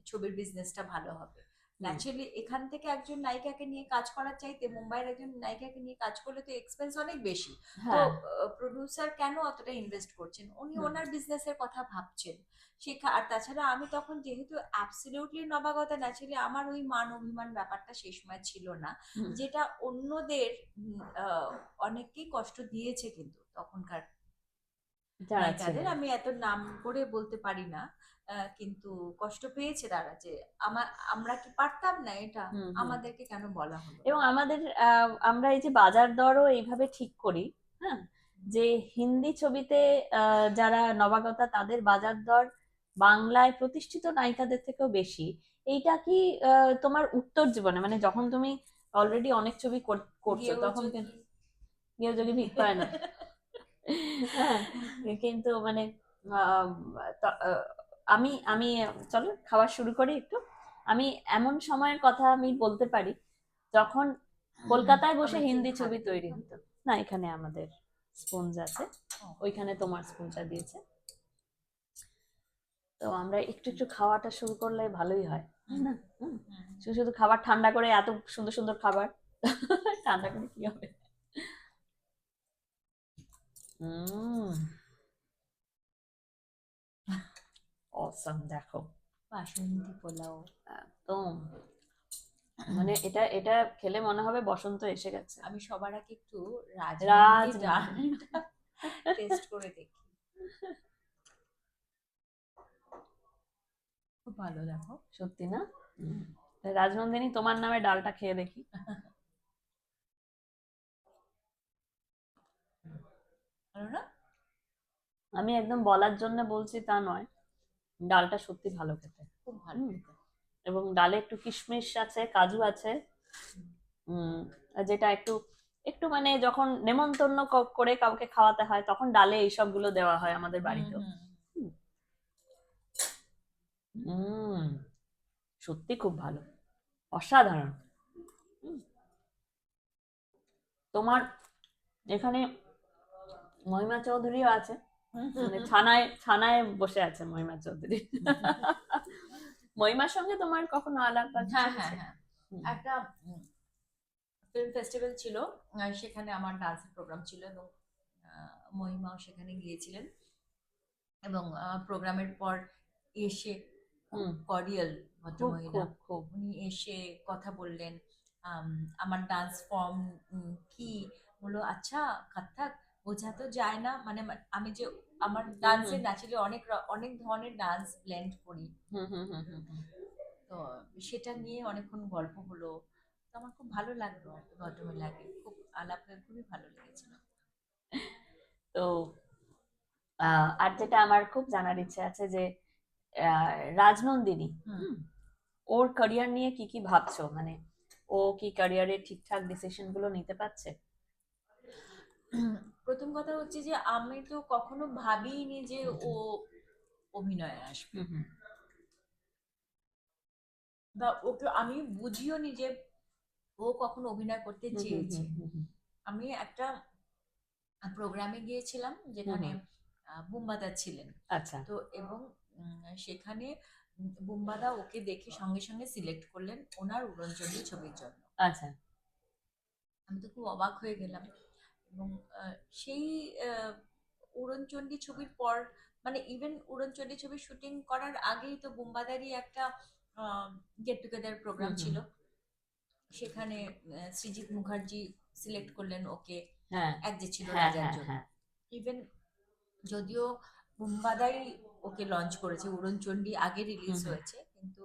ছবির বিজনেসটা ভালো হবে। ন্যাচারালি এখান থেকে একজন নায়িকাকে নিয়ে কাজ করার চাইতে মুম্বাইয়ের একজন নায়িকাকে নিয়ে কাজ করলে তো এক্সপেন্স অনেক বেশি, তো প্রডিউসার কেন অতটা ইনভেস্ট করছেন, উনি ওনার বিজনেসের কথা ভাবছেন। আর তাছাড়া আমি তখন যেহেতু অ্যাবসলিউটলি নবাগতা, ন্যাচারালি আমার ওই মান অভিমান ব্যাপারটা সেই সময় ছিল না, যেটা অন্যদের অনেককেই কষ্ট দিয়েছে কিন্তু তখনকার নায়িকাদের, আমি এত নাম করে বলতে পারি না, কিন্তু কষ্ট পেয়েছে তারা যে আমরা কি পারতাম না এটা, আমাদেরকে কেন বলা হলো।
এবং আমরা এই যে বাজার দরও এইভাবে ঠিক করি, হ্যাঁ, যে হিন্দি ছবিতে যারা নবাগতা তাদের বাজার দর বাংলায় প্রতিষ্ঠিত নায়িকাদের থেকেও বেশি, এইটা কি তোমার উত্তর জীবনে, মানে যখন তুমি অলরেডি অনেক ছবি করছো তখন গিয়ে যদি ভিক পায় না, হ্যাঁ, কিন্তু মানে আমি আমি চলো খাওয়া শুরু করি একটু। আমি এমন সময়ের কথা আমি বলতে পারি যখন কলকাতায় বসে হিন্দি ছবি তৈরি হতো না। এখানে আমাদের স্পঞ্জ আছে, ওইখানে তোমার স্পঞ্জটা দিয়েছে। তো আমরা একটু একটু খাওয়াটা শুরু করলে ভালোই হয়, তাই না? শুধু শুধু খাবার ঠান্ডা করে, এত সুন্দর সুন্দর খাবার ঠান্ডা করে কি হবে? অসাম, দেখো
বাসন্তী পোলাও।
একদম, মানে এটা এটা খেলে মনে হবে বসন্ত এসে গেছে।
আমি সবার আগে একটু
রাজ
রাজনন্দিনী ডালটা টেস্ট করে দেখি। খুব ভালো, দেখো।
সত্যি না? রাজনন্দিনী, তোমার নামে ডালটা খেয়ে দেখি।
ভালো না?
আমি একদম বলার জন্য বলছি তা নয়, ডালটা সত্যি ভালো খেতে।
খুব ভালো খেতে।
এবং ডালে একটু কিশমিশ আছে, কাজু আছে, যেটা একটু একটু মানে যখন নেমন্তন্ন করে কাউকে খাওয়াতে হয় তখন ডালে এইসব গুলো দেওয়া হয় আমাদের বাড়িতেও। সত্যি খুব ভালো, অসাধারণ। তোমার এখানে মহিমা চৌধুরীও আছে, মানে ছানায় ছানায় বসে আছে মহিমা চৌধুরী। মহিমার সঙ্গে তোমার কখনো আলাপ আছে?
হ্যাঁ হ্যাঁ হ্যাঁ, একটা ফিল্ম ফেস্টিভ্যাল ছিল, সেখানে আমার ডান্সের প্রোগ্রাম ছিল এবং মহিমাও সেখানে গিয়েছিলেন এবং প্রোগ্রামের পর এসে করিয়াল ভদ্রমহিলা, উনি এসে কথা বললেন, আমার ডান্স ফর্ম কি, বললো আচ্ছা কত্থক বোঝা তো যায় না, মানে আমি যে আমার ডান্সে ন্যাচুরালি অনেক অনেক ধরনের ডান্স ব্লেন্ড করি, তো সেটা নিয়ে অনেকক্ষণ গল্প হলো। তো আমার খুব ভালো লাগলো ভদ্রমহিলাকে, খুব আলাপ হয়ে খুবই ভালো লেগেছিল।
তো আর যেটা আমার খুব জানার ইচ্ছে আছে যে রাজনন্দিনী, ওর ক্যারিয়ার নিয়ে কি কি ভাবছো, মানে ও কি ক্যারিয়ারে ঠিকঠাক ডিসিশন গুলো নিতে পারছে?
প্রথম কথা হচ্ছে যে আমি তো কখনো ভাবিনি যে ও অভিনয়ে আসবে, বা ওকে আমি বুঝিও নি যে ও কখনো অভিনয় করতে চেয়েছে। আমি একটা প্রোগ্রামে গিয়েছিলাম যেখানে বুম্বাদা ছিলেন,
আচ্ছা,
তো এবং সেখানে বুম্বাদা ওকে দেখে সঙ্গে সঙ্গে সিলেক্ট করলেন ওনার উড়নচণ্ডী ছবির জন্য।
আচ্ছা,
আমি তো খুব অবাক হয়ে গেলাম এবং সেই উড়নচণ্ডী ছবির পর, মানে ইভেন উড়নচণ্ডী ছবির শুটিং করার আগেই তো বুম্বাদারই একটা গেট টুগেদার প্রোগ্রাম ছিল, সেখানে সৃজিত মুখার্জি সিলেক্ট করলেন ওকে এক যে ছিল রাজার জন্য। ইভেন যদিও বুম্বাদাই ওকে লঞ্চ করেছে, উড়নচণ্ডী আগে রিলিজ হয়েছে, কিন্তু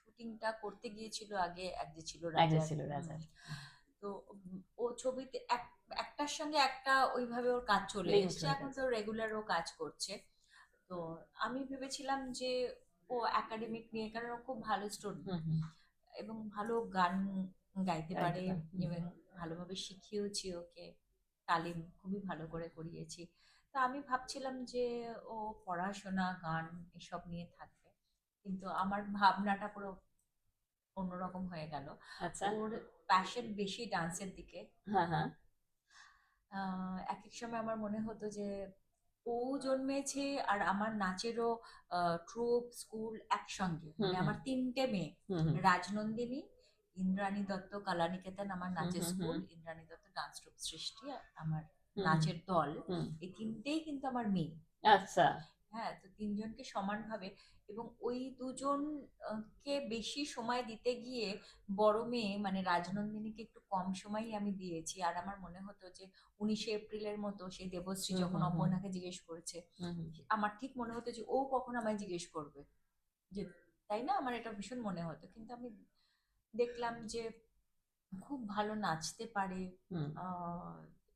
শুটিংটা করতে গিয়েছিল আগে এক যে ছিল রাজার। তো ও ছবিতে একটার সঙ্গে একটা ওইভাবে ওর কাজ চলে এসেছে, এখন তো রেগুলার ও কাজ করছে। তো আমি ভেবেছিলাম যে ও একাডেমিক নিয়ে, কারণ ও খুব ভালো স্টুডেন্ট এবং ভালো গান গাইতে পারে এবং ভালোভাবে শিখিয়েওছি ওকে, তালিম খুবই ভালো করে করিয়েছি। তা আমি ভাবছিলাম যে ও পড়াশোনা গান এসব নিয়ে থাকবে, কিন্তু আমার ভাবনাটা পুরো অন্যরকম হয়ে গেল। ওর প্যাশন বেশি ডান্সের দিকে। এক এক সময় আমার মনে হতো যে ও জন্মেছে আর আমার নাচেরও ট্রুপ স্কুল একসঙ্গে, মানে আমার তিনটে মেয়ে, রাজনন্দিনী, ইন্দ্রাণী দত্ত কলানিকেতন আমার নাচের school, Indrani Dutta dance troupe Srishti আমার নাচের দল, এই তিনটেই কিন্তু আমার মেয়ে।
আচ্ছা,
হ্যাঁ, তো তিনজনকে সমানভাবে, এবং ওই দুজন কে বেশি সময় দিতে গিয়ে বড় মেয়ে মানে রাজনন্দিনীকে একটু কম সময়ই আমি দিয়েছি। আর আমার মনে হতো যে 19শে এপ্রিলের মতো সেই দেবশ্রী যখন অপর্ণাকে জিজ্ঞেস করেছে, আমার ঠিক মনে হতো যে ও কখন আমায় জিজ্ঞেস করবে, যে তাই না, আমার এটা ভীষণ মনে হতো। কিন্তু আমি দেখলাম যে খুব ভালো নাচতে পারে,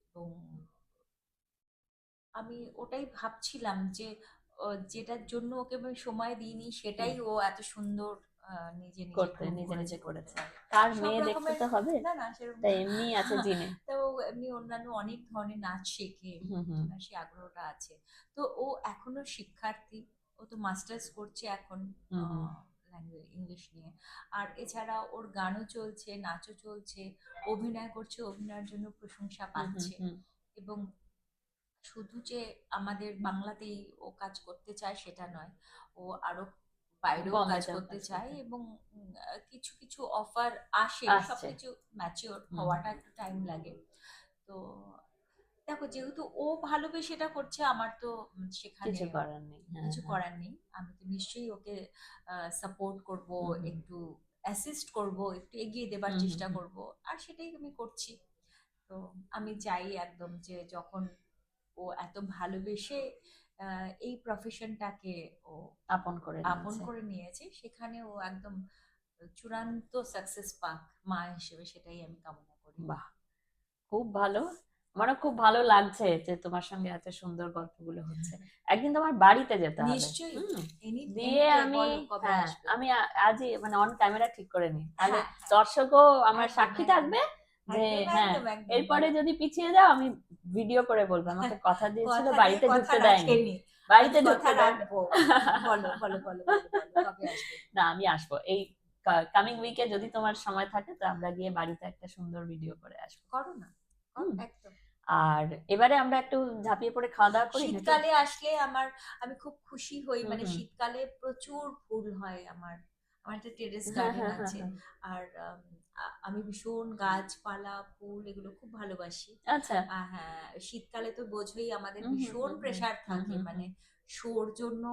এবং আমি ওটাই ভাবছিলাম যে যেটার জন্য ওকে আমি সময় দিইনি সেটাই ও এত সুন্দর নিজে নিজে করেছে।
তার মেয়ে দেখতে তো হবে,
না না সেরকম,
তাই এমনি আছে জিনে।
তো এমনি অন্যান্য অনেক ধরনের নাচ শেখে, সেই আগ্রহটা আছে। তো ও এখনো শিক্ষার্থী, ও তো মাস্টার্স করছে এখন ল্যাঙ্গুয়েজ ইংলিশ নিয়ে। আর এছাড়া ওর গানও চলছে, নাচও চলছে, অভিনয় করছে, অভিনয়ের জন্য প্রশংসা পাচ্ছে। এবং শুধু যে আমাদের বাংলাতেই ও কাজ করতে চায় সেটা নয়, ও আরো বাইরেও কাজ
বম্বেতেও
করতে
কাজ
চায়,
করতে।
এবং কিছু কিছু অফার আসে,
আসছে।
সবকিছু ম্যাচিওর
হুম।
হওয়াটা একটু টাইম লাগে। তো দেখো, যেহেতু ও ভালোবেসে এটা করছে, আমার তো সেখানে
কিছু করার নেই। হ্যাঁ,
কিছু
হ্যাঁ।
করার নেই। আমি তো নিশ্চয়ই ওকে সাপোর্ট করব,
হুম, হুম,
একটু অ্যাসিস্ট করব, একটু এগিয়ে দেবার
হুম, হুম,
চেষ্টা
হুম।
করব, আর সেটাই আমি করছি। তো আমি চাই একদম যে যখন ও এত ভালোবেসে এই প্রফেশনটাকে ও
আপন করে
আপন
নিয়েছে।
করে নিয়েছে, সেখানে ও একদম চূড়ান্ত সাকসেস পাক মা হিসেবে, সেটাই আমি কামনা করি।
বাহ, খুব ভালো। আমারও খুব ভালো লাগছে যে তোমার সঙ্গে এত সুন্দর গল্পগুলো হচ্ছে। একদিন তোমার বাড়িতে যেতে হবে।
নিশ্চয়ই। এনি
দিয়ে আমি,
বলো কবে
হ্যাঁ,
আসবে?
আমি আজই মানে অন ক্যামেরা ঠিক করে নিই, তাহলে
হ্যাঁ, হ্যাঁ,
দর্শকও আমার
একদম,
সাক্ষী
একদম,
থাকবে যে
একদম,
হ্যাঁ,
একদম, একদম,
এরপরে
বলো।
যদি পিছিয়ে যাও আমি ভিডিও করে বলবো আমাকে কথা দিয়েছিল
কথা দিয়ে
বাড়িতে
কথা
ঢুকতে দেয়নি,
রাখেনি।
বাড়িতে
আমি কথা
ঢুকতে দেয়নি।
রাখবো। বলো, বলো, বলো, বলো, বলো, কবে আসবে?
না, আমি আসবো এই কামিং উইকে, যদি তোমার সময় থাকে তো আমরা গিয়ে বাড়িতে একটা সুন্দর ভিডিও করে আসবো।
করো না, করো,
হুম।
একদম।
আর এবারে আমরা একটু ঝাঁপিয়ে পড়ে খাওয়া দাওয়া করি নাকি?
শীতকালে আসলে আমি খুব খুশি হই,
হুম,
মানে
হুম।
শীতকালে প্রচুর ফুল হয় আমার। আমার একটা টেরেস
হ্যাঁ,
গার্ডেন
হ্যাঁ, হ্যাঁ,
আছে।
হ্যাঁ।
আর আমি ভীষণ গাছপালা, ফুল এগুলো খুব ভালোবাসি।
আচ্ছা।
হ্যাঁ, শীতকালে তো বোঝোই আমাদের
হুম, হুম,
ভীষণ
হুম, হুম,
প্রেসার
হুম,
থাকে,
হুম,
মানে
হুম।
শোর জন্য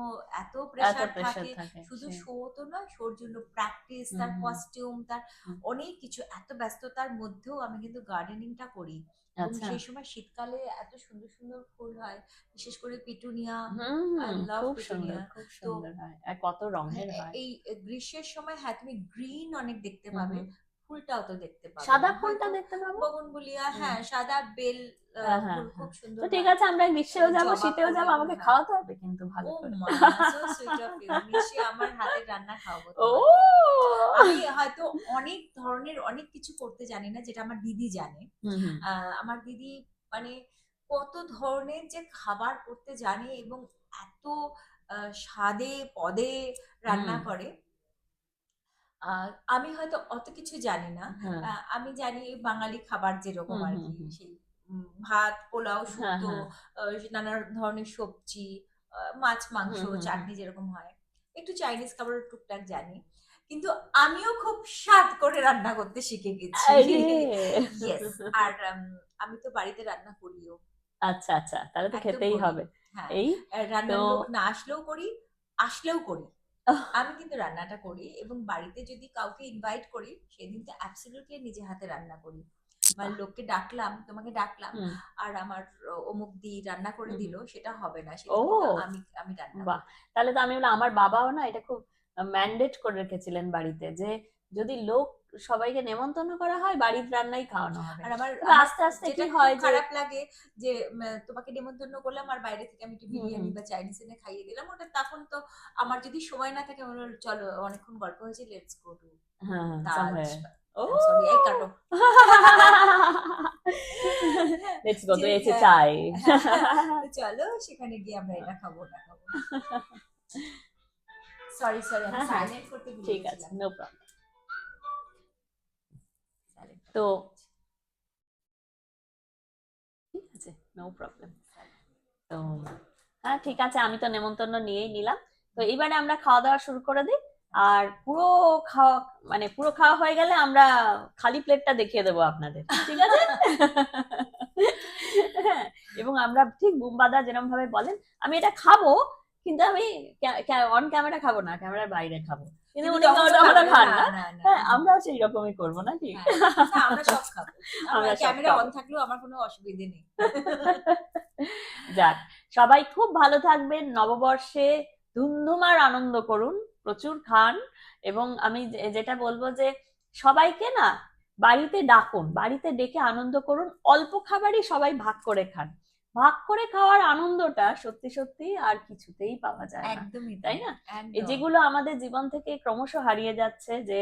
এত
এত
প্রেসার
প্রেশার
থাকে।
থাকে
শুধু
সে।
শো তো নয়, শোর জন্য প্র্যাকটিস,
হুম,
তার
হুম,
কস্টিউম, তার
হুম।
অনেক কিছু, এত ব্যস্ততার মধ্যেও আমি কিন্তু গার্ডেনিংটা করি। এবং
আচ্ছা।
সেই সময় শীতকালে এত সুন্দর সুন্দর ফুল হয়, বিশেষ করে পিটুনিয়া।
হুম,
আই
হুম,
লাভ
খুব সুন্দর,
পিটুনিয়া।
খুব
তো
সুন্দর হয় আর কত রঙের হয়।
এই গ্রীষ্মের সময়, হ্যাঁ, তুমি গ্রিন অনেক দেখতে
হুম,
পাবে,
হুম।
ফুলটাও তো দেখতে পাবে
সাদা
না
কোনটা
হয়তো।
দেখতে পাবো?
বগনভুলিয়া,
হুম।
হ্যাঁ, সাদা বেল
হ্যাঁ, হ্যাঁ,
ফুল
হ্যাঁ।
খুব
তো
সুন্দর
ঠিক
হয়।
আছে, আমরা গ্রীষ্মেও যাবো,
জবা
শীতেও
ফুল
যাবো,
এগুলো
আমাকে
হয়।
খাওয়াতে হবে কিন্তু ভালো
ও
করে।
মা, সো সুইট অফ ইউ। নিশ্চয়ই আমার হাতের রান্না খাওয়াবো
ও।
তোমাকে। আমি হয়তো অনেক ধরনের অনেক কিছু করতে জানি না, যেটা আমার দিদি জানে।
হুম, হুম,
আমার দিদি মানে কত ধরনের যে খাবার করতে জানে, এবং এত স্বাদে পদে রান্না
হুম,
করে। আমি হয়তো অত কিছু জানি না।
হ্যাঁ,
আমি জানি এই বাঙালি খাবার যেরকম
হুম,
আর
হুম,
কি,
হুম।
সেই ভাত, পোলাও,
হ্যাঁ,
শুক্তো,
হ্যাঁ।
নানা ধরনের সবজি, মাছ, মাংস,
হুম, হুম, হুম।
চাটনি যেরকম হয়। একটু চাইনিজ খাবারও টুকটাক জানি। কিন্তু আমিও খুব স্বাদ করে রান্না করতে শিখে গেছি।
আরে।
ইয়েস। আর আমি তো বাড়িতে রান্না করিও।
আচ্ছা, আচ্ছা, তাহলে তো
একদম
খেতেই
করি।
হবে।
হ্যাঁ,
এই তো।
রান্নার লোক না আসলেও করি, আসলেও করি। আমি কিন্তু রান্নাটা করি, এবং বাড়িতে যদি কাউকে ইনভাইট করি, সেদিন তো অ্যাবসলিউটলি নিজে হাতে রান্না করি। মানে
বাহ।
লোককে ডাকলাম, তোমাকে ডাকলাম,
হুম,
আর আমার অমুক দি রান্না করে
হুম,
দিল,
হুম।
সেটা হবে না।
ও,
সেদিন কিন্তু আমি রান্না
বাহ,
করি।
তাহলে তো আমি বললাম, আমার বাবাও না এটা খুব ম্যান্ডেট করে রেখেছিলেন বাড়িতে, যে যদি লোক সবাইকে নেমন্তন্ন করা হয় বাড়ির রান্নাই খাওয়ানো হবে।
আর আমার
তবে
আমার
আস্তে আস্তে
যেটা
কি
খুব
হয় যে,
খারাপ লাগে, যে তোমাকে নেমন্তন্ন করলাম আর বাইরে থেকে আমি একটু
হুম, হুম,
বিরিয়ানি বা চাইনিজ এনে খাইয়ে দিলাম, ওটা তখন তো আমার যদি সময় না থাকে, আমি বললাম, চলো অনেকক্ষণ গল্প হয়েছে, লেটস গো টু
হ্যাঁ,
তাজ।
somewhere. ও।
সরি, এই কাটো।
লেটস গো
যে
তো এসে
হ্যাঁ,
চাই।
হ্যাঁ, তো চলো সেখানে গিয়ে আমরা এটা খাবো, না খাবো। সরি, সরি, আমি
হ্যাঁ, হ্যাঁ,
সাইলেন্ট করতে ভুলে
ঠিক আছে,
গেছিলাম।
No problem.
Silent
তো
করতে ভুলেছি।
ঠিক আছে, নো প্রবলেম। তো হ্যাঁ, ঠিক আছে, আমি তো নেমন্তন্ন নিয়েই নিলাম। তো এবারে আমরা খাওয়া দাওয়া শুরু করে দিই। আর পুরো খাওয়া, মানে পুরো খাওয়া হয়ে গেলে আমরা খালি প্লেটটা দেখিয়ে দেবো আপনাদের, ঠিক আছে? হ্যাঁ, এবং আমরা ঠিক বুম্বাদা যেরকম ভাবে বলেন, আমি এটা খাবো, কিন্তু আমি অন ক্যামেরা খাবো না, ক্যামেরার বাইরে খাবো, কিন্তু
কিন্তু
উনি
তখনও
তখন
খাবে না,
খান
না,
না।
না, না।
হ্যাঁ, আমরাও সেই রকমই করবো নাকি?
হ্যাঁ, না, আমরা সব খাবো।
আমরা সব
ক্যামেরা
খাবো।
অন থাকলেও আমার কোনো অসুবিধে নেই।
যাক, সবাই খুব ভালো থাকবেন, নববর্ষে ধুমধুমার আনন্দ করুন, প্রচুর খান। এবং আমি যেটা বলবো যে সবাইকে না বাড়িতে ডাকুন, বাড়িতে ডেকে আনন্দ করুন, অল্প খাবারই সবাই ভাগ করে খান। ভাগ করে খাওয়ার আনন্দটা সত্যি সত্যি আর কিছুতেই পাওয়া যায় না,
একদমই
তাই
তাই,
না? এই
একদম।
যেগুলো আমাদের জীবন থেকে ক্রমশ হারিয়ে যাচ্ছে, যে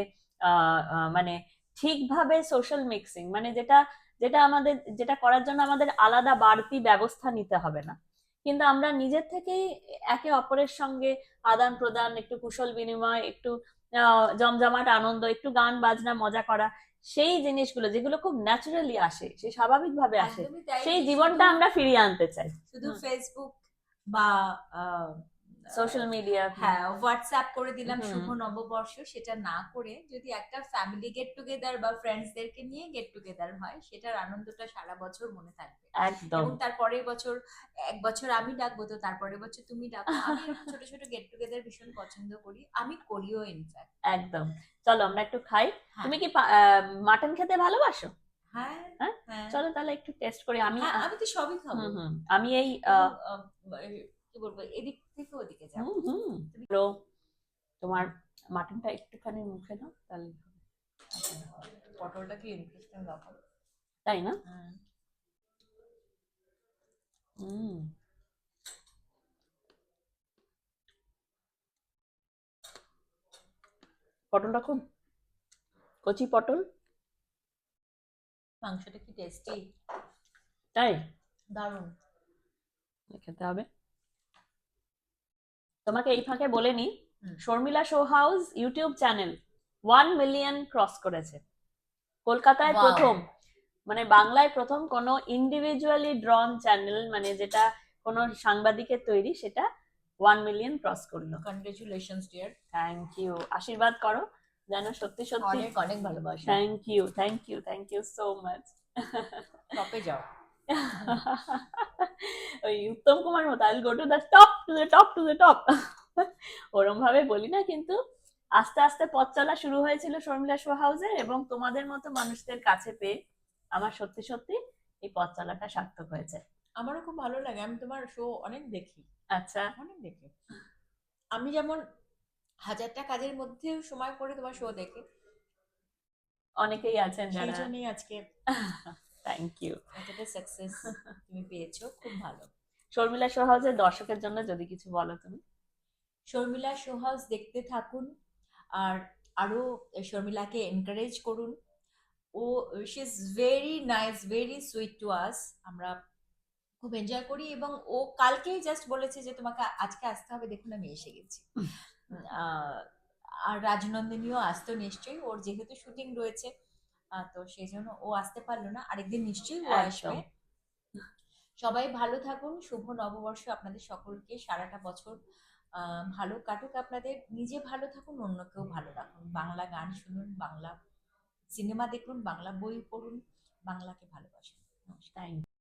মানে ঠিকভাবে সোশ্যাল মিক্সিং, মানে যেটা যেটা আমাদের, যেটা করার জন্য আমাদের আলাদা বাড়তি ব্যবস্থা নিতে হবে না, কিন্তু আমরা নিজের থেকেই একে অপরের সঙ্গে আদান প্রদান, একটু কুশল বিনিময়, একটু জমজমাট আনন্দ, একটু গান বাজনা মজা করা, সেই জিনিসগুলো যেগুলো খুব ন্যাচারালি আসে, সেই স্বাভাবিকভাবে আসে,
একদমই তাই।
সেই জীবনটা
শুধু-
আমরা ফিরিয়ে আনতে চাই।
শুধু ফেসবুক বা
সোশ্যাল মিডিয়া।
হ্যাঁ হোয়াটসঅ্যাপ করে দিলাম
হুম।
শুভ নববর্ষ, সেটা না করে যদি একটা ফ্যামিলি গেট টুগেদার বা ফ্রেন্ডসদেরকে নিয়ে গেট টুগেদার হয়, সেটার আনন্দটা সারা বছর মনে থাকবে।
একদম।
এবং তার পরের বছর, এক বছর আমি ডাকবো তো তারপরের বছর তুমি ডাকো। আমি এরকম ছোট ছোট গেট টুগেদার ভীষণ পছন্দ করি, আমি করিও ইনফ্যাক্ট।
একদম। চলো আমরা একটু খাই।
হ্যাঁ।
তুমি কি মাটন খেতে ভালোবাসো?
হ্যাঁ
হ্যাঁ?
হ্যাঁ
চলো তাহলে একটু টেস্ট করি। আমি
হ্যাঁ, আমি তো সবই খাবো।
আমি এই
এবং, কি বলবো, এদিক থেকে ওদিকে যাবো।
তো তোমার মাটনটা একটুখানি মুখে দাও, তাহলে হবে।
পটলটা কি ইন্টারেস্টিং রকম,
তাই না? পটলটা খুব কচি পটল।
মাংসটা কি টেস্টি,
তাই
দারুণ।
খেতে হবে। তোমাকে এই ফাঁকে বলে নি,
হুম।
Sharmila show house YouTube channel 1 million cross করেছে। কলকাতায়
Wow.
প্রথম, মানে বাংলায় প্রথম কোনো ইন্ডিভিজুয়ালি ড্রন চ্যানেল, মানে যেটা কোনো সাংবাদিকের তৈরি, সেটা 1 মিলিয়ন ক্রস করলো।
Congratulations dear.
থ্যাংক ইউ, আশীর্বাদ করো যেন সত্যি সত্যি।
অনেক অনেক ভালোবাসা।
Thank you, thank you, thank you so much.
টপে যাও।
ওই উত্তম কুমার মতো, I will go to the top, to the top, to the top, ওরম ভাবে বলি না, কিন্তু আস্তে আস্তে পথ চলা শুরু হয়েছিল শর্মিলা শো হাউসের, এবং তোমাদের মতো মানুষদের কাছে পেয়ে আমার সত্যি সত্যি এই পথ চলাটা সার্থক হয়েছে।
আমারও খুব ভালো লাগে, আমি তোমার শো অনেক দেখি।
আচ্ছা।
অনেক দেখি। আমি যেমন হাজারটা কাজের মধ্যে সময় করে তোমার শো দেখি,
অনেকেই আছেন
সেই
যারা।
জন্যই আজকে
থ্যাংক ইউ।
এতটা সাকসেস তুমি পেয়েছো, খুব ভালো।
শর্মিলা শো হাউসের দর্শকের জন্য যদি কিছু বলো তুমি।
শর্মিলা শো হাউস দেখতে থাকুন, আর আরো শর্মিলাকে এনকারেজ করুন। Oh she is very nice, very sweet to us. আমরা খুব এনজয় করি, এবং ও কালকেই জাস্ট বলেছে যে তোমাকে আজকে আসতে হবে, দেখুন আমি এসে গেছি। আর রাজনন্দিনীও আসতো নিশ্চয়ই, ওর যেহেতু শুটিং রয়েছে, তো সেই জন্য ও আসতে পারলো না, আরেকদিন নিশ্চয়ই ও আসবে। সবাই ভালো থাকুন, শুভ নববর্ষ আপনাদের সকলকে, সারাটা বছর ভালো কাটুক আপনাদের। নিজে ভালো থাকুন, অন্যকেও ভালো রাখুন, বাংলা গান শুনুন, বাংলা সিনেমা দেখুন, বাংলা বই পড়ুন, বাংলাকে ভালোবাসুন। নমস্কার।